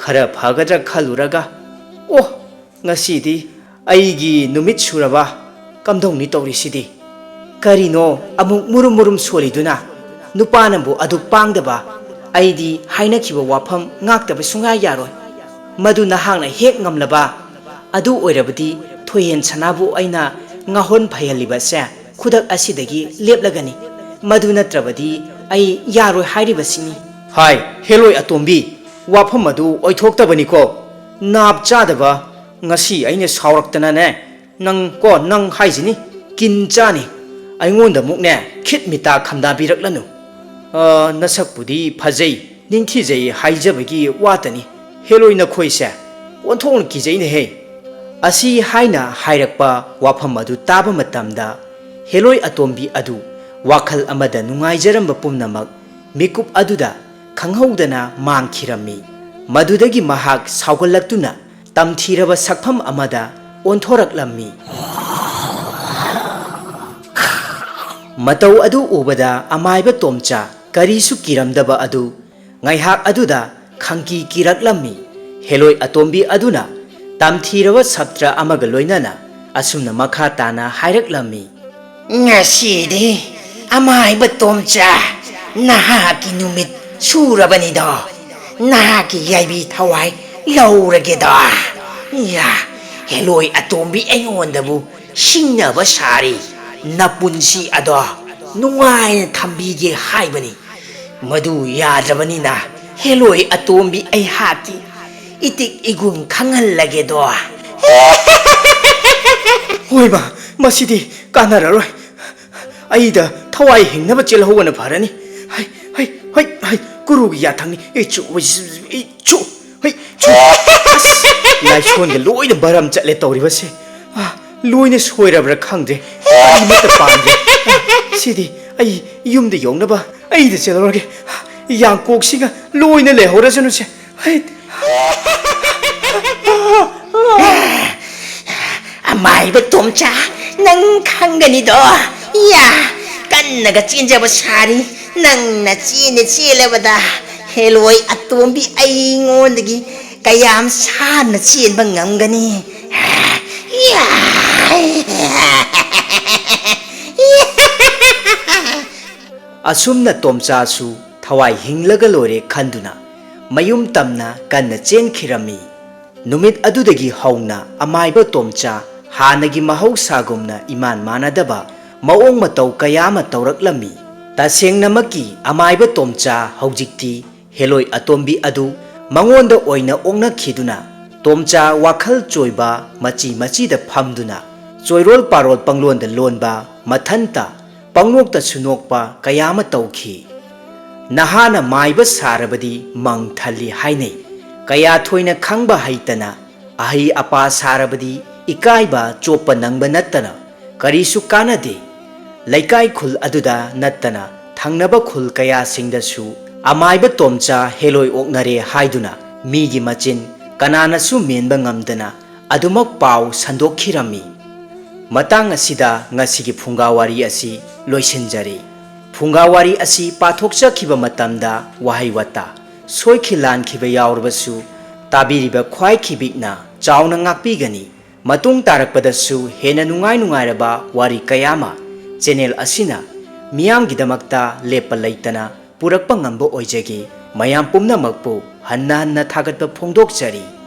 ꯈꯔ ꯐꯒꯗ꯭ꯔꯥ ꯈꯜꯂꯨꯔꯒ ꯑꯣ ꯉꯁꯤꯗꯤ ꯑꯩꯒꯤ ꯅꯨꯃꯤꯠ ꯁꯨꯔꯕ ꯀꯝꯗꯧꯅꯤ ꯇꯧꯔꯤꯁꯤꯗꯤ ꯀꯔꯤꯅꯣ ꯑꯃꯨꯛ ꯃꯨꯔꯨꯝ ꯃꯨꯔꯨꯝ ꯁꯣꯜꯂꯤꯗꯨꯅ ꯅꯨꯄꯥꯅꯕꯨ ꯑꯗꯨꯛ ꯄꯥꯡꯗꯕ ꯑꯩꯗꯤ ꯍꯥꯏꯅꯈꯤꯕ ꯋꯥꯐꯝ ꯉꯥꯛꯇꯕ ꯁꯨꯡꯌꯥ ꯌꯥꯔꯣꯏ ꯃꯗꯨ ꯅꯍꯥꯛꯅ ꯍꯦꯛ ꯉꯝꯂꯕ ꯑꯗꯨ ꯑꯣꯏꯔꯕꯗꯤ ꯊꯣꯌꯦꯟ ꯁꯅꯥꯕꯨ ꯑꯩꯅ ꯉꯥꯍꯣꯟ ꯐꯩꯍꯜꯂꯤꯕꯁꯦ ꯈꯨꯗꯛ ꯑꯁꯤꯗꯒꯤ ꯂꯦꯞꯂꯒꯅꯤ ꯃꯗꯨ ꯅꯠꯇ꯭ꯔꯕꯗꯤ ꯑꯩ ꯌꯥꯔꯣꯏ ꯍꯥꯏꯔꯤꯕꯁꯤꯅꯤ ꯍꯥꯏ ꯍꯦꯂꯣꯏ ꯑꯇꯣꯝꯕꯤ ꯋꯥꯐꯝ ꯑꯗꯨ ꯑꯣꯏꯊꯣꯛꯇꯕꯅꯤꯀꯣ ꯅꯥꯞ ꯆꯥꯗꯕ ꯉꯁꯤ ꯑꯩꯅ ꯁꯥꯎꯔꯛꯇꯅꯅꯦ ꯅꯪ ꯍꯥꯏꯁꯤꯅꯤ ꯀꯤꯟ ꯆꯥꯅꯤ ꯑꯩꯉꯣꯟꯗ ꯑꯃꯨꯛꯅꯦ ꯈꯤꯠ ꯃꯤꯇꯥ ꯈꯝꯗꯥꯕꯤꯔꯛꯂꯅꯨ ꯅꯁꯛꯄꯨꯗꯤ ꯐꯖꯩ ꯅꯤꯡꯊꯤꯖꯩ ꯍꯥꯏꯖꯕꯒꯤ ꯋꯥꯇꯅꯤ ꯍꯦꯂꯣꯏ ꯅꯈꯣꯏꯁꯦ ꯑꯣꯟꯊꯣꯛꯅ ꯀꯤꯖꯩꯅꯦꯍꯦ ꯑꯁꯤ ꯍꯥꯏꯅ ꯍꯥꯏꯔꯛꯄ ꯋꯥꯐꯝ ꯑꯗꯨ ꯇꯥꯕ ꯃꯇꯝꯗ ꯍꯦꯂꯣꯏ ꯑꯇꯣꯝꯕꯤ ꯑꯗꯨ ꯋꯥꯈꯜ ꯑꯃꯗ ꯅꯨꯡꯉꯥꯏꯖꯔꯝꯕ ꯄꯨꯝꯅꯃꯛ ꯃꯤꯀꯨꯞ ꯑꯗꯨꯗ ꯈꯪꯍꯧꯗꯅ ꯃꯥꯡꯈꯤꯔꯝꯃꯤ ꯃꯗꯨꯗꯒꯤ ꯃꯍꯥꯛ ꯁꯥꯎꯒꯠꯂꯛꯇꯨꯅ ꯇꯝꯊꯤꯔꯕ ꯁꯛꯐꯝ ꯑꯃꯗ ꯑꯣꯟꯊꯣꯔꯛꯂꯝꯃꯤ ꯃꯇꯧ ꯑꯗꯨ ꯎꯕꯗ ꯑꯃꯥꯏꯕ ꯇꯣꯝꯆꯥ ꯀꯔꯤꯁꯨ ꯀꯤꯔꯝꯗꯕ ꯑꯗꯨ ꯉꯥꯏꯍꯥꯛ ꯑꯗꯨꯗ ꯈꯪꯀꯤ ꯀꯤꯔꯛꯂꯝꯃꯤ ꯍꯦꯂꯣꯏ ꯑꯇꯣꯝꯕꯤ ꯑꯗꯨꯅ ꯇꯝꯊꯤꯔꯕ ꯁꯞꯇ꯭ꯔ ꯑꯃꯒ ꯂꯣꯏꯅꯅ ꯑꯁꯨꯝꯅ ꯃꯈꯥ ꯇꯥꯅ ꯍꯥꯏꯔꯛꯂꯝꯃꯤ ꯉꯁꯤꯗꯤ ꯑꯃꯥꯏꯕ ꯇꯣꯝꯆꯥ ꯅꯍꯥꯛꯀꯤ ꯅꯨꯃꯤꯠ ꯁꯨꯔꯕꯅꯤꯗꯣ ꯅꯍꯥꯛꯀꯤ ꯌꯥꯏꯕꯤ ꯊꯋꯥꯏ ꯂꯧꯔꯒꯦꯗꯣ ꯍꯦꯂꯣꯏ ꯑꯇꯣꯝꯕꯤ ꯑꯩꯉꯣꯟꯗꯕꯨ ꯁꯤꯡꯅꯕ ꯁꯥꯔꯤ ꯅꯄꯨꯟꯁꯤ ꯑꯗꯣ ꯅꯨꯡꯉꯥꯏꯅ ꯊꯝꯕꯤꯒꯦ ꯍꯥꯏꯕꯅꯤ ꯃꯗꯨ ꯌꯥꯗ꯭ꯔꯕꯅꯤꯅ ꯍꯦꯂꯣꯏ ꯑꯇꯣꯝꯕꯤ ꯑꯩꯍꯥꯛꯀꯤ ꯏꯇꯤꯛ ꯏꯒꯨꯝ ꯈꯪꯍꯜꯂꯒꯦꯗꯣ ꯍꯣꯏꯕ ꯃꯁꯤꯗꯤ ꯀꯥꯟꯅꯔꯔꯣꯏ ꯑꯩꯗ ꯊꯋꯥꯏ ꯍꯤꯡꯅꯕ ꯆꯦꯜꯍꯧꯕꯅ ꯐꯔꯅꯤ ꯍꯩ ꯒꯨꯔꯨꯒꯤ ꯌꯥꯊꯪꯅꯤ ꯂꯥꯏꯁꯣꯟꯒ ꯂꯣꯏꯅ ꯕꯔꯝ ꯆꯠꯂꯦ ꯇꯧꯔꯤꯕꯁꯦ ꯂꯣꯏꯅ ꯁꯣꯏꯔꯕ꯭ꯔꯥ ꯈꯪꯗ꯭ꯔꯦ ꯑꯃꯠꯇ ꯄꯥꯟꯗ꯭ꯔꯦ ꯁꯤꯗꯤ ꯑꯩ ꯌꯨꯝꯗ ꯌꯧꯅꯕ ꯑꯩꯗ ꯆꯦꯜꯍꯧꯔꯒꯦ ꯌꯥꯡꯀꯣꯛꯁꯤꯒ ꯂꯣꯏꯅ ꯂꯩꯍꯧꯔꯁꯅꯨꯁꯦ ꯑꯃꯥꯏꯕ ꯇꯣꯝꯆꯥ ꯅꯪ ꯈꯪꯒꯅꯤꯗꯣ ꯀꯟꯅꯒ ꯆꯦꯟꯖꯕ ꯁꯥꯔꯤ ꯅꯪꯅ ꯆꯦꯜꯂꯕꯗ ꯍꯦꯂꯣꯏ ꯑꯇꯣꯝꯕꯤ ꯑꯩꯉꯣꯟꯗꯒꯤ ꯀꯌꯥꯝ ꯁꯥꯟꯅ ꯆꯦꯟꯕ ꯉꯝꯒꯅꯤ ꯑꯁꯨꯝꯅ ꯇꯣꯝꯆꯥꯁꯨ ꯊꯋꯥꯏ ꯍꯤꯡꯂꯒ ꯂꯣꯏꯔꯦ ꯈꯟꯗꯨꯅ ꯃꯌꯨꯝ ꯇꯝꯅ ꯀꯟꯅ ꯆꯦꯟꯈꯤꯔꯝꯃꯤ꯫ ꯅꯨꯃꯤꯠ ꯑꯗꯨꯗꯒꯤ ꯍꯧꯅ ꯑꯃꯥꯏꯕ ꯇꯣꯝꯆꯥ ꯍꯥꯟꯅꯒꯤ ꯃꯍꯧꯁꯥꯒꯨꯝꯅ ꯏꯃꯥꯟ ꯃꯥꯟꯅꯗꯕ ꯃꯑꯣꯡ ꯃꯇꯧ ꯀꯌꯥ ꯑꯃ ꯇꯧꯔꯛꯂꯝꯃꯤ꯫ ꯇꯁꯦꯡꯅꯃꯛꯀꯤ ꯑꯃꯥꯏꯕ ꯇꯣꯝꯆꯥ ꯍꯧꯖꯤꯛꯇꯤ ꯍꯦꯂꯣꯏ ꯑꯇꯣꯝꯕꯤ ꯑꯗꯨ ꯃꯉꯣꯟꯗ ꯑꯣꯏꯅ ꯑꯣꯛꯅꯈꯤꯗꯨꯅ ꯇꯣꯝꯆꯥ ꯋꯥꯈꯜ ꯆꯣꯏꯕ ꯃꯆꯤ ꯃꯆꯤꯗ ꯐꯝꯗꯨꯅ ꯆꯣꯏꯔꯣꯜ ꯄꯥꯔꯣꯜ ꯄꯪꯂꯣꯟꯗ ꯂꯣꯟꯕ ꯃꯊꯟꯇ ꯄꯪꯅꯣꯛꯇꯁꯨ ꯅꯣꯛꯄ ꯀꯌꯥ ꯑꯃ ꯇꯧꯈꯤ꯫ ꯅꯍꯥꯅ ꯃꯥꯏꯕ ꯁꯥꯔꯕꯗꯤ ꯃꯪ ꯊꯜꯂꯤ ꯍꯥꯏꯅꯩ꯫ ꯀꯌꯥ ꯊꯣꯏꯅ ꯈꯪꯕ ꯍꯩꯇꯅ ꯑꯍꯩ ꯑꯄꯥ ꯁꯥꯔꯕꯗꯤ ꯏꯀꯥꯏꯕ ꯆꯣꯞꯄ ꯅꯪꯕ ꯅꯠꯇꯅ ꯀꯔꯤꯁꯨ ꯀꯥꯟꯅꯗꯦ꯫ ꯂꯩꯀꯥꯏ ꯈꯨꯜ ꯑꯗꯨꯗ ꯅꯠꯇꯅ ꯊꯪꯅꯕ ꯈꯨꯜ ꯀꯌꯥꯁꯤꯡꯗꯁꯨ ꯑꯃꯥꯏꯕ ꯇꯣꯝꯆꯥ ꯍꯦꯂꯣꯏ ꯑꯣꯛꯅꯔꯦ ꯍꯥꯏꯗꯨꯅ ꯃꯤꯒꯤ ꯃꯆꯤꯟ ꯀꯅꯥꯅꯁꯨ ꯃꯦꯟꯕ ꯉꯝꯗꯅ ꯑꯗꯨꯃꯛ ꯄꯥꯎ ꯁꯟꯗꯣꯛꯈꯤꯔꯝꯃꯤ꯫ ꯃꯇꯥꯡ ꯑꯁꯤꯗ ꯉꯁꯤꯒꯤ ꯐꯨꯡꯒꯥꯋꯥꯔꯤ ꯑꯁꯤ ꯂꯣꯏꯁꯤꯟꯖꯔꯦ꯫ ꯐꯨꯡꯒꯥꯋꯥꯔꯤ ꯑꯁꯤ ꯄꯥꯊꯣꯛꯆꯈꯤꯕ ꯃꯇꯝꯗ ꯋꯥꯍꯩ ꯋꯥꯇꯥ ꯁꯣꯏꯈꯤ ꯂꯥꯟꯈꯤꯕ ꯌꯥꯎꯔꯕꯁꯨ ꯇꯥꯕꯤꯔꯤꯕ ꯈ꯭ꯋꯥꯏꯈꯤꯕꯤꯛꯅ ꯆꯥꯎꯅ ꯉꯥꯛꯄꯤꯒꯅꯤ꯫ ꯃꯇꯨꯡ ꯇꯥꯔꯛꯄꯗꯁꯨ ꯍꯦꯟꯅ ꯅꯨꯡꯉꯥꯏꯔꯕ ꯋꯥꯔꯤ ꯀꯌꯥ ꯑꯃ ꯆꯦꯅꯦꯜ ꯑꯁꯤꯅ ꯃꯤꯌꯥꯝꯒꯤꯗꯃꯛꯇ ꯂꯦꯞꯄ ꯂꯩꯇꯅ ꯄꯨꯔꯛꯄ ꯉꯝꯕ ꯑꯣꯏꯖꯒꯦ꯫ ꯃꯌꯥꯝ ꯄꯨꯝꯅꯃꯛꯄꯨ ꯍꯟꯅ ꯍꯟꯅ ꯊꯥꯒꯠꯄ ꯐꯣꯡꯗꯣꯛꯆꯔꯤ꯫